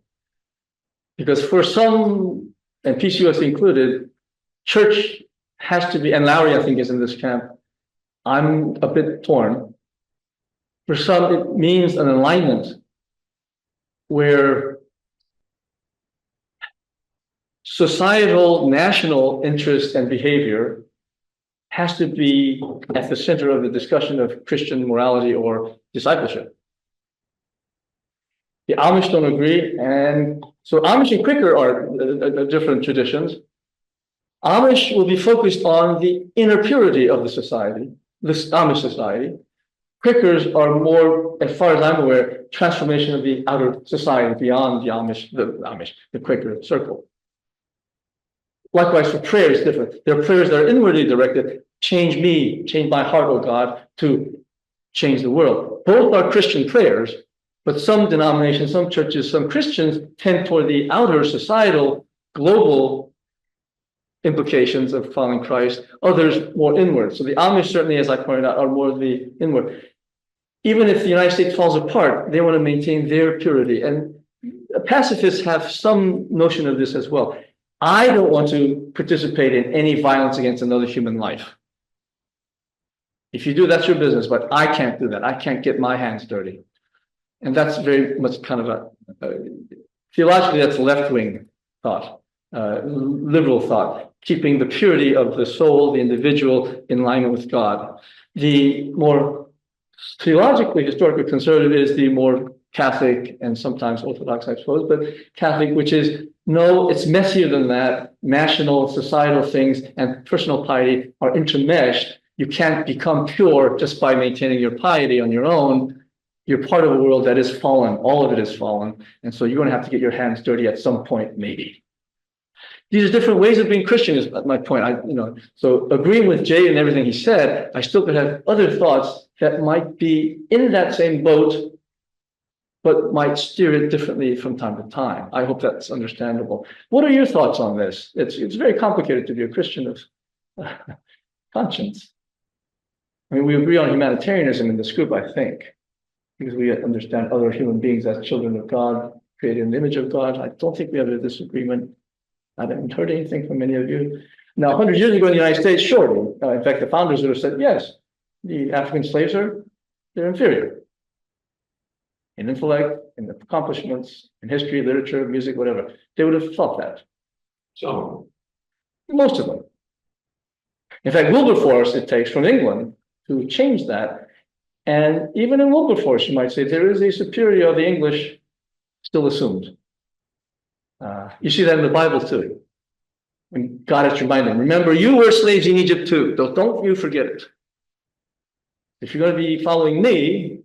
Because for some, and PCUS included, church has to be, and Lowry I think is in this camp, I'm a bit torn. For some, it means an alignment where societal, national interest and behavior has to be at the center of the discussion of Christian morality or discipleship. The Amish don't agree, and so Amish and Quaker are different traditions. Amish will be focused on the inner purity of the society, this Amish society. Quakers are more, as far as I'm aware, transformation of the outer society beyond the Quaker circle. Likewise, for prayer is different. There are prayers that are inwardly directed. Change me, change my heart, oh God, to change the world. Both are Christian prayers, but some denominations, some churches, some Christians tend toward the outer societal, global implications of following Christ. Others more inward. So the Amish, certainly, as I pointed out, are more the inward. Even if the United States falls apart, they want to maintain their purity. And pacifists have some notion of this as well. I don't want to participate in any violence against another human life. If you do, that's your business, but I can't do that. I can't get my hands dirty. And that's very much kind of theologically, that's left-wing thought, liberal thought, keeping the purity of the soul, the individual, in alignment with God. The more theologically, historically conservative is the more Catholic and sometimes Orthodox, I suppose, but Catholic, which is, no, it's messier than that. National, societal things and personal piety are intermeshed. You can't become pure just by maintaining your piety on your own. You're part of a world that is fallen. All of it is fallen. And so you're going to have to get your hands dirty at some point, maybe. These are different ways of being Christian, is my point. So agreeing with Jay and everything he said, I still could have other thoughts that might be in that same boat, but might steer it differently from time to time. I hope that's understandable. What are your thoughts on this? It's very complicated to be a Christian of conscience. I mean, we agree on humanitarianism in this group, I think, because we understand other human beings as children of God, created in the image of God. I don't think we have a disagreement. I haven't heard anything from any of you. Now, 100 years ago in the United States, surely, in fact, the founders would have said, yes, the African slaves they're inferior in intellect, in accomplishments, in history, literature, music, whatever. They would have thought that. So, Most of them. In fact, Wilberforce, it takes from England to change that. And even in Wilberforce, you might say, there is a superior of the English still assumed. You see that in the Bible too. When God has to remind them, remember, you were slaves in Egypt too. Don't you forget it. If you're going to be following me,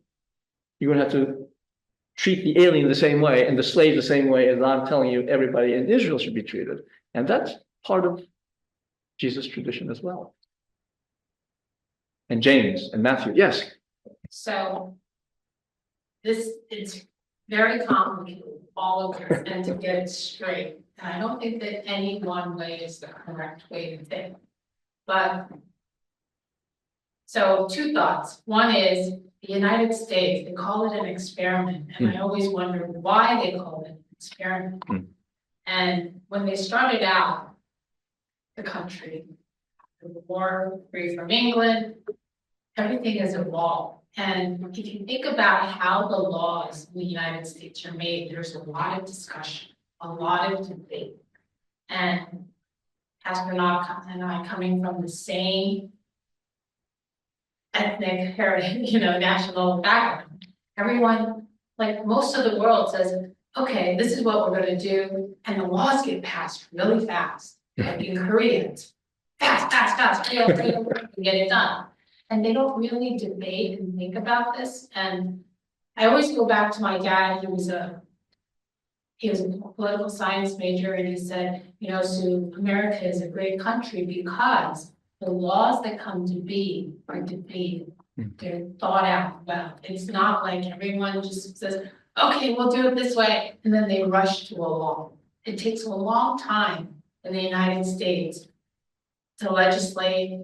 you're going to have to treat the alien the same way and the slave the same way as I'm telling you everybody in Israel should be treated. And that's part of Jesus' tradition as well. And James and Matthew, yes. So this is very complicated, all of this, and to get it straight. And I don't think that any one way is the correct way to think. But so two thoughts. One is the United States, they call it an experiment. And I always wonder why they call it an experiment. And when they started out the country, the war, free from England, everything has evolved. And if you think about how the laws in the United States are made, there's a lot of discussion, a lot of debate. And Pastor Knock and I, coming from the same ethnic heritage, national background, everyone, like most of the world says, okay, this is what we're going to do. And the laws get passed really fast. Like in Korea, it's fast, and get it done. And they don't really debate and think about this. And I always go back to my dad. He was a political science major, and he said, so America is a great country because the laws that come to be are debated. They're thought out about. It's not like everyone just says, okay, we'll do it this way, and then they rush to a law. It takes a long time in the United States to legislate,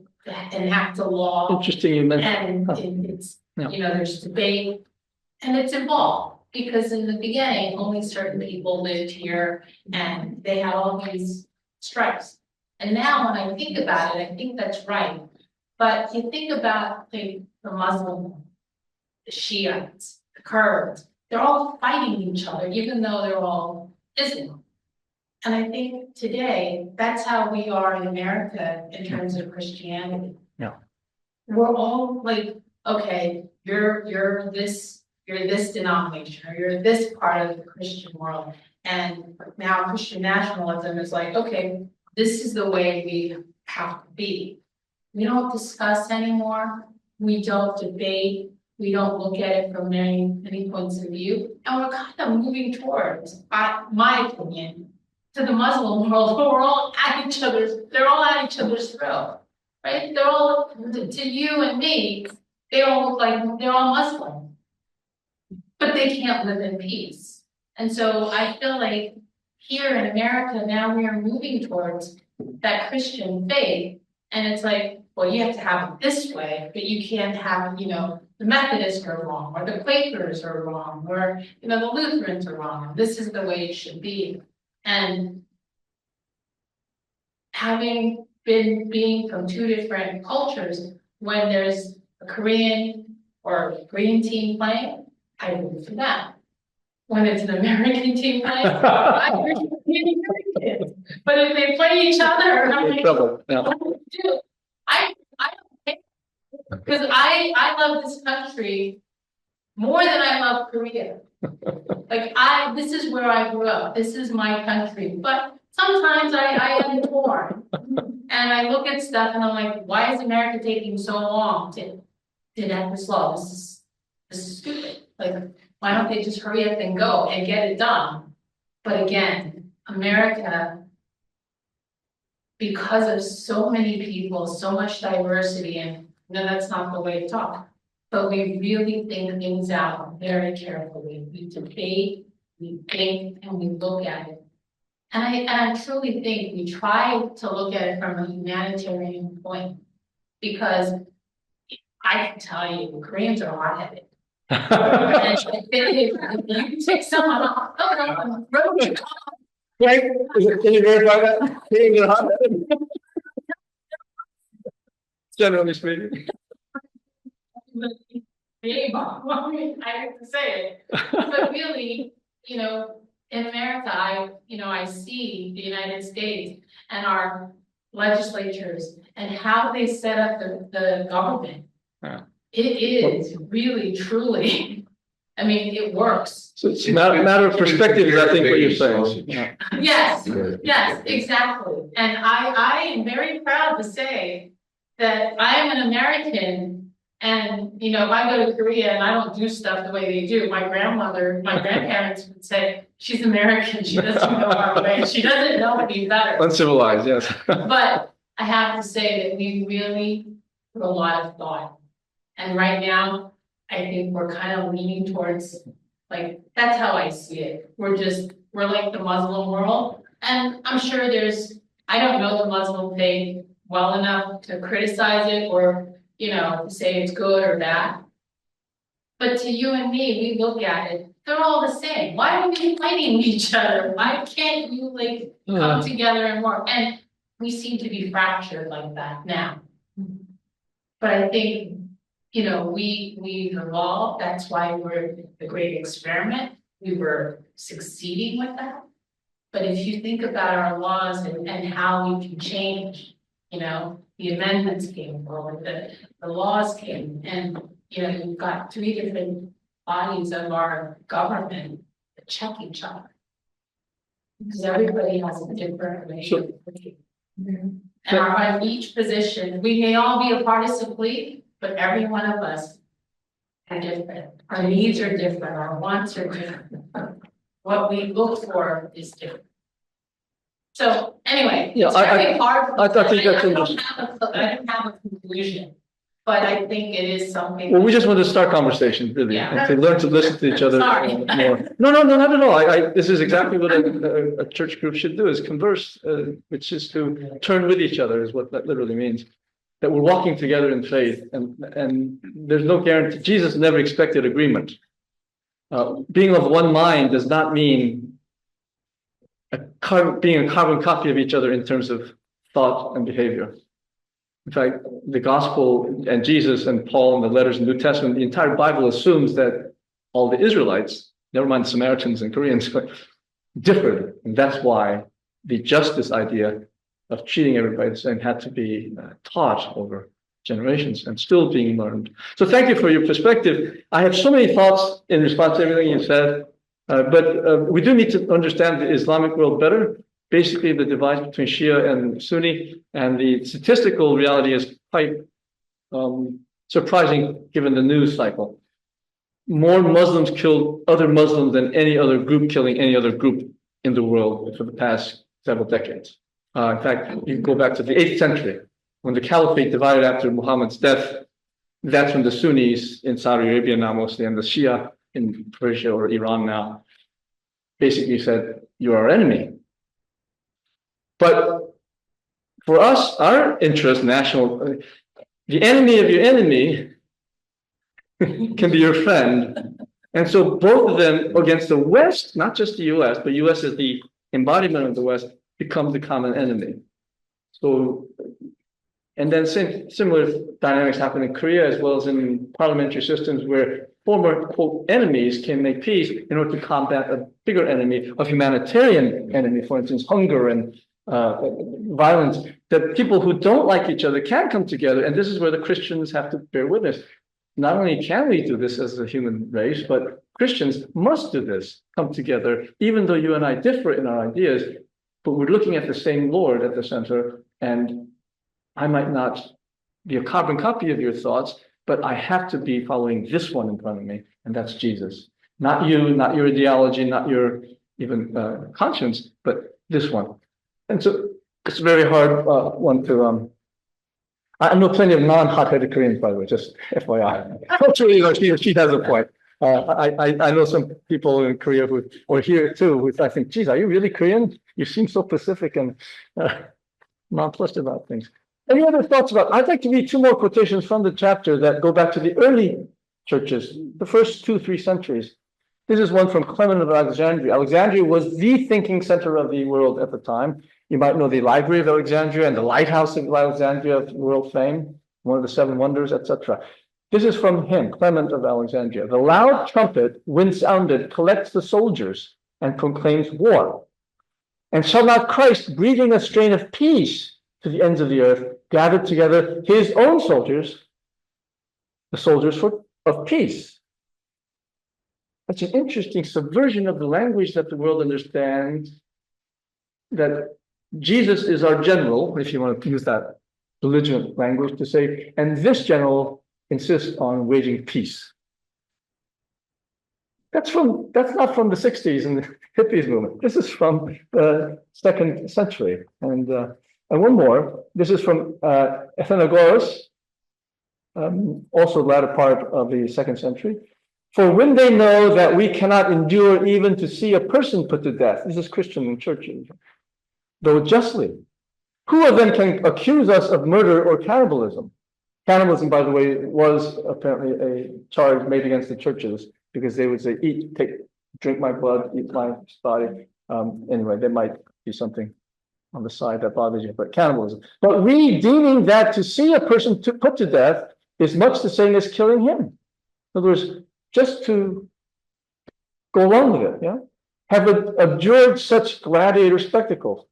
enact a law. Interesting you mentioned. And it's, there's debate, and it's involved, because in the beginning, only certain people lived here, and they had all these stripes. And now when I think about it, I think that's right. But you think about the Muslim, the Shiites, the Kurds, they're all fighting each other, even though they're all Islam. And I think today, that's how we are in America in terms of Christianity. Yeah. We're all like, okay, you're this denomination, or you're this part of the Christian world. And now Christian nationalism is like, okay, this is the way we have to be. We don't discuss anymore, we don't debate, we don't look at it from many points of view, and we're kind of moving towards, my opinion, to the Muslim world, where we're all at each other's, they're all at each other's throat, right? They're all, to you and me, they all look like they're all Muslim, but they can't live in peace. And so I feel like here in America, now we are moving towards that Christian faith, and it's like, well, you have to have it this way, but you can't have, the Methodists are wrong, or the Quakers are wrong, or, the Lutherans are wrong. This is the way it should be. And having being from two different cultures, when there's a Korean or Korean team playing, I root for them. When it's an American team playing, I root for the Americans. But if they play each other, I'm like, Trouble, yeah. what do we do? I don't care, because I love this country more than I love Korea. Like this is where I grew up. This is my country. But sometimes I am torn, and I look at stuff and I'm like, why is America taking so long to enact this law? This is stupid. Like, why don't they just hurry up and go and get it done? But again, America, because of so many people, so much diversity, and no, that's not the way to talk. But we really think things out very carefully. We debate, we think, and we look at it. And I truly think we try to look at it from a humanitarian point, because I can tell you, Koreans are hot-headed. And you take someone off, Right? Can you verify that? Being hot-headed? Generally speaking. I have to say it, but really, in America, I see the United States and our legislatures and how they set up the government. Yeah. It is really, truly, it works. So it's a matter of perspective, is I think what you're saying. Yeah. Yes, exactly. And I am very proud to say that I am an American. And, if I go to Korea and I don't do stuff the way they do, my grandparents would say, she's American, she doesn't know our way, she doesn't know any better. Uncivilized, yes. But I have to say that we really put a lot of thought. And right now, I think we're kind of leaning towards, that's how I see it. We're like the Muslim world. And I'm sure I don't know the Muslim faith well enough to criticize it or to say it's good or bad. But to you and me, we look at it, they're all the same. Why are we fighting each other? Why can't you come together and work? And we seem to be fractured like that now. But I think, we've evolved. That's why we're the great experiment. We were succeeding with that. But if you think about our laws and how we can change, the amendments came forward, the laws came, and you've got three different bodies of our government that check each other. Because everybody has a different relationship. And on each position, we may all be a part of Supplee, but every one of us are different. Our needs are different, our wants are different. What we look for is different. So anyway, it's very hard. I think that's interesting. I don't have a conclusion, but I think it is something. Well, we just want to start conversations, really, and to learn to listen to each other more. No, not at all. This is exactly what a church group should do: is converse, which is to turn with each other, is what that literally means. That we're walking together in faith, and there's no guarantee. Jesus never expected agreement. Being of one mind does not mean being a carbon copy of each other in terms of thought and behavior. In fact, the gospel and Jesus and Paul and the letters in the New Testament, the entire Bible assumes that all the Israelites, never mind Samaritans and Koreans, differed. And that's why the justice idea of treating everybody the same had to be taught over generations and still being learned. So thank you for your perspective. I have so many thoughts in response to everything you said. But we do need to understand the Islamic world better. basically the divide between Shia and Sunni, and the statistical reality is quite surprising given the news cycle. More Muslims killed other Muslims than any other group killing any other group in the world for the past several decades. In fact, you go back to the 8th century, when the caliphate divided after Muhammad's death. That's when the Sunnis in Saudi Arabia now mostly, and the Shia in Persia or Iran now, basically said, "You're our enemy." But for us, our interest, national, the enemy of your enemy can be your friend. And so both of them against the West, not just the US, but US is the embodiment of the West, become the common enemy. So, and then similar dynamics happen in Korea as well as in parliamentary systems where former, quote, enemies can make peace in order to combat a bigger enemy, a humanitarian enemy, for instance, hunger and violence, that people who don't like each other can come together. And this is where the Christians have to bear witness. Not only can we do this as a human race, but Christians must do this, come together, even though you and I differ in our ideas, but we're looking at the same Lord at the center, and I might not be a carbon copy of your thoughts, but I have to be following this one in front of me, and that's Jesus. Not you, not your ideology, not your even conscience, but this one. And so it's a very hard one to, I know plenty of non-hot-headed Koreans, by the way, just FYI. Culturally, she has a point. I know some people in Korea who, or here too, who I think, geez, are you really Korean? You seem so pacific and nonplussed about things. Any other thoughts about, I'd like to read 2 more quotations from the chapter that go back to the early churches, the first 2-3 centuries. This is one from Clement of Alexandria. Alexandria was the thinking center of the world at the time. You might know the Library of Alexandria and the Lighthouse of Alexandria of world fame, one of the 7 wonders, etc. This is from him, Clement of Alexandria. The loud trumpet, when sounded, collects the soldiers and proclaims war. And shall not Christ, breathing a strain of peace to the ends of the earth, gather together his own soldiers, the soldiers of peace? That's an interesting subversion of the language that the world understands, that Jesus is our general, if you want to use that belligerent language to say, and this general insists on waging peace. That's not from the 60s and the hippies movement. This is from the 2nd century. And one more, this is from Athenagoras, also the latter part of the 2nd century. For when they know that we cannot endure even to see a person put to death, this is Christian in churches, though justly, who of them can accuse us of murder or cannibalism? Cannibalism, by the way, was apparently a charge made against the churches because they would say, drink my blood, eat my body. Anyway, there might be something on the side that bothers you, but cannibalism. But we deeming that to see a person put to death is much the same as killing him. In other words, just to go along with it, yeah? Have abjured such gladiator spectacles.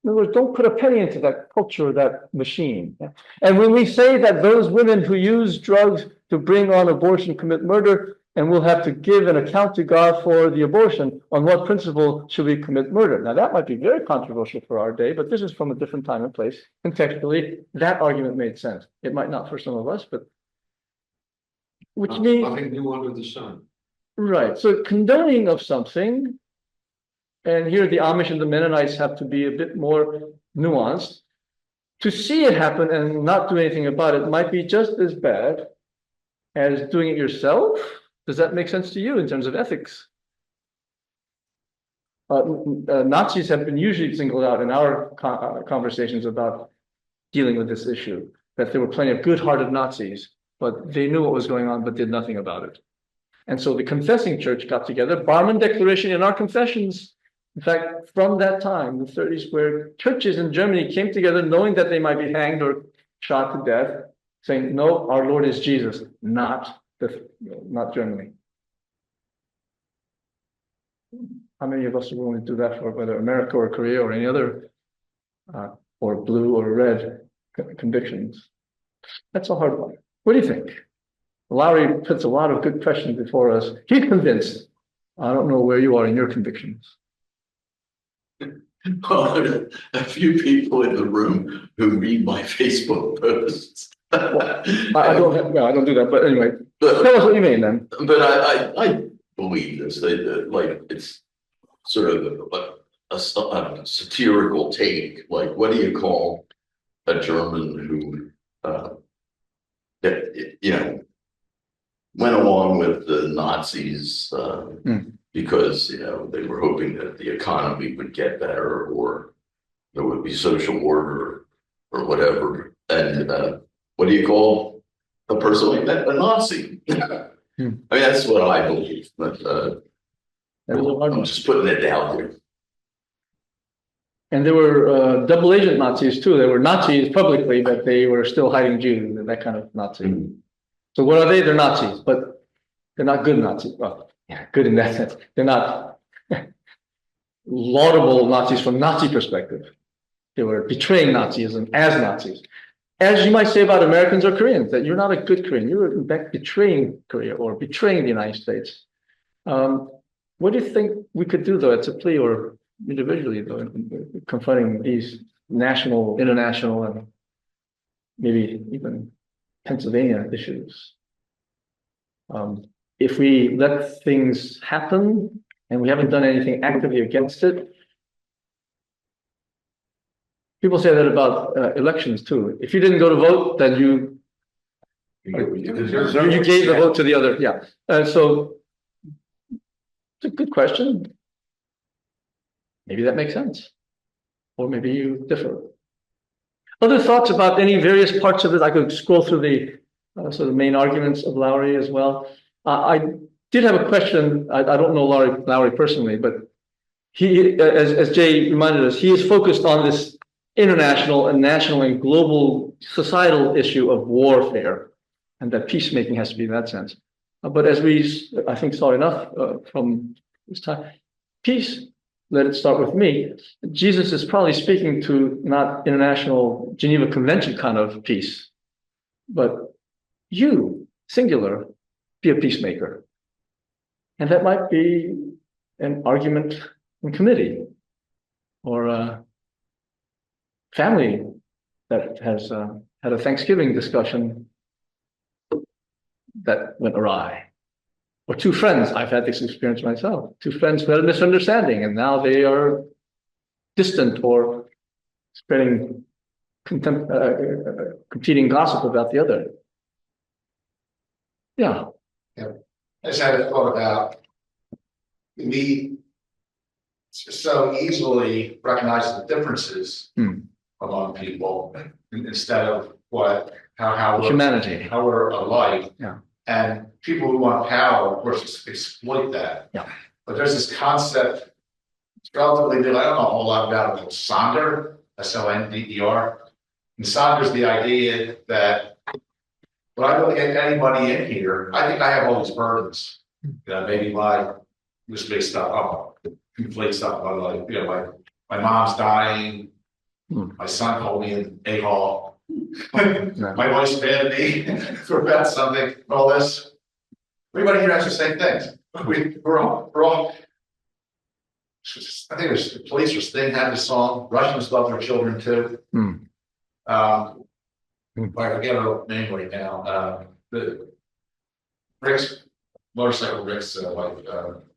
In other words, don't put a penny into that culture, that machine. Yeah? And when we say that those women who use drugs to bring on abortion commit murder, and we'll have to give an account to God for the abortion, on what principle should we commit murder? Now, that might be very controversial for our day, but this is from a different time and place. Contextually, that argument made sense. It might not for some of us, but which means nothing new under the sun. Right. So condoning of something, and here the Amish and the Mennonites have to be a bit more nuanced. To see it happen and not do anything about it might be just as bad as doing it yourself. Does that make sense to you in terms of ethics? Nazis have been usually singled out in our conversations about dealing with this issue, that there were plenty of good-hearted Nazis, but they knew what was going on, but did nothing about it. And so the confessing church got together, Barmen Declaration in our confessions. In fact, from that time, the 30s, where churches in Germany came together knowing that they might be hanged or shot to death, saying, no, our Lord is Jesus, not Germany. How many of us are willing to do that for whether America or Korea or any other, or blue or red convictions? That's a hard one. What do you think? Lowry puts a lot of good questions before us. He's convinced. I don't know where you are in your convictions. Well, a few people in the room who read my Facebook posts. I don't have, well, I don't do that, but anyway, But, tell us what you mean then. but I believe this, like, it's sort of a satirical take, like, what do you call a German who, that, you know, went along with the Nazis, because, you know, they were hoping that the economy would get better or there would be social order or whatever. And what do you call a person like that? A Nazi. I mean, that's what I believe, but That was a hard I'm one. just putting it out there. And there were double agent Nazis too. They were Nazis publicly, but they were still hiding Jews and that kind of Nazi. So what are they? They're Nazis, but they're not good Nazis. Well, yeah, good in that sense. They're not laudable Nazis from Nazi perspective. They were betraying Nazism as Nazis. As you might say about Americans or Koreans, that you're not a good Korean. You're in fact betraying Korea or betraying the United States. What do you think we could do though at Supplee or individually though, in confronting these national, international, and maybe even Pennsylvania issues? If we let things happen and we haven't done anything actively against it, people say that about elections too. If you didn't go to vote, then you gave the vote to the other. Yeah. So it's a good question. Maybe that makes sense. Or maybe you differ. Other thoughts about any various parts of it? I could scroll through the sort of main arguments of Lowry as well. I did have a question. I don't know Lowry personally, but he, as Jay reminded us, he is focused on this international and national and global societal issue of warfare, and that peacemaking has to be in that sense. But as we, I think, saw enough from this time, peace, let it start with me. Jesus is probably speaking to not international Geneva Convention kind of peace, but you, singular, be a peacemaker. And that might be an argument in committee or a family that has had a Thanksgiving discussion that went awry. Or two friends, I've had this experience myself, two friends who had a misunderstanding and now they are distant or spreading competing gossip about the other. Yeah. I just had a thought about we so easily recognize the differences among people instead of how we're alike. Yeah. And people who want power, of course, exploit that. Yeah. But there's this concept, it's relatively new, I don't know a whole lot about it, called Sonder, S-O-N-D-E-R. And Sonder's the idea that when I look at anybody in here, I think I have all these burdens. You know, maybe this big stuff up, conflate stuff about like, you know, my mom's dying, my son told me in A-Hall. My wife's mad at me for about something, all this. Everybody here has the same things. We're all. I think there's the police or Sting had the song. Russians love their children too. I forget her name right now. The Rick's motorcycle. Rick's wife,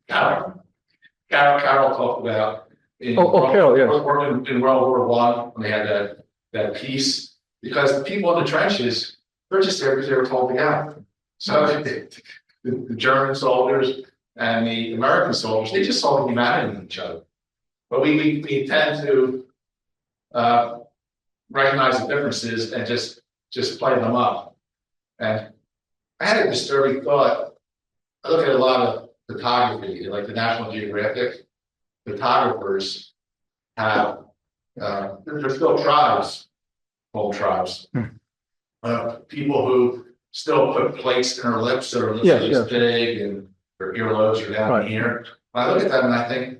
Carol. Carol talked about Carol, yes. In World War I when they had that peace. Because the people in the trenches, they're just there because they were told to go. So the German soldiers and the American soldiers, they just saw the humanity in each other. But we tend to recognize the differences and just play them up. And I had a disturbing thought. I look at a lot of photography, like the National Geographic photographers have, there's still tribes. Whole tribes, people who still put plates in their lips that are this big and their earlobes are down here. When I look at that and I think,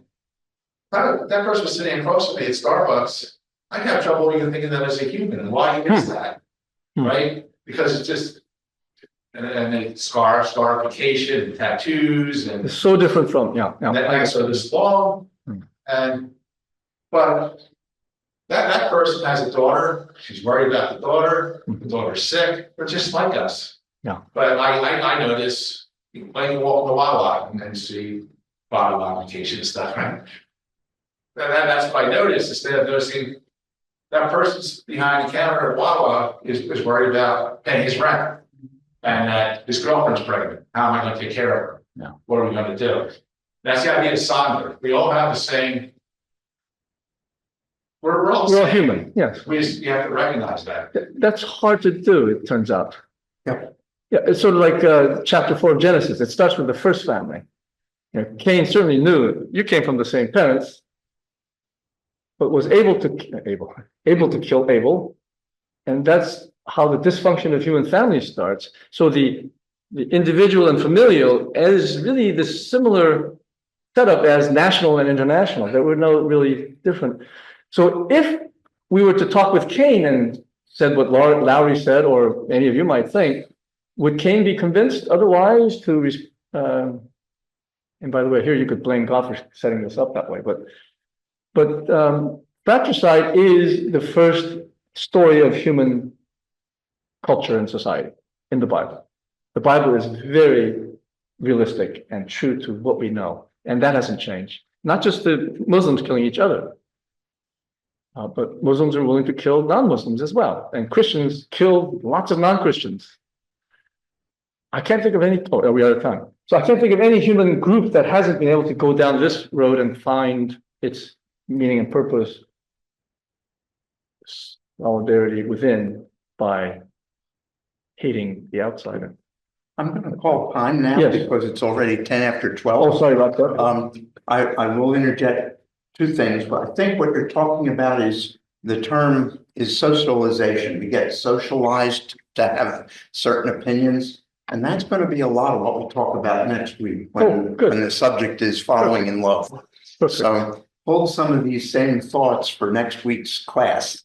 that person was sitting across from me at Starbucks. I have trouble even thinking that as a human. And why is that? Right? Because it's just, and they scarification, tattoos, and it's so different from, so this long, and But that person has a daughter, she's worried about the daughter's sick, they're just like us. Yeah. But I notice, like you walk in the Wawa and see bottle application and stuff, right? That's what I noticed, instead of noticing that person's behind the counter at Wawa is worried about paying his rent. And that his girlfriend's pregnant, how am I gonna take care of her? Yeah. What are we gonna do? That's the idea of Sonder, we all have the same. We're all We're all same. human, yes. You have to recognize that. That's hard to do, it turns out. Yeah. Yeah, it's sort of like chapter 4 of Genesis. It starts with the first family. You know, Cain certainly knew you came from the same parents, but was able to kill Abel. And that's how the dysfunction of human families starts. So the individual and familial is really the similar setup as national and international. There were no really different. So if we were to talk with Cain and said what Lowry said, or any of you might think, would Cain be convinced otherwise to, and by the way, here you could blame God for setting this up that way, but fratricide is the first story of human culture and society in the Bible. The Bible is very realistic and true to what we know, and that hasn't changed. Not just the Muslims killing each other, but Muslims are willing to kill non-Muslims as well, and Christians kill lots of non-Christians. I can't think of any, oh, we are out of time. So I can't think of any human group that hasn't been able to go down this road and find its meaning and purpose, solidarity within, by hating the outsider. I'm going to call time now Yes. because it's already 10 after 12. Oh, sorry about that. I will interject two things, but I think what you're talking about is the term is socialization. We get socialized to have certain opinions. And that's going to be a lot of what we talk about next week when the subject is following in love. Perfect. So hold some of these same thoughts for next week's class.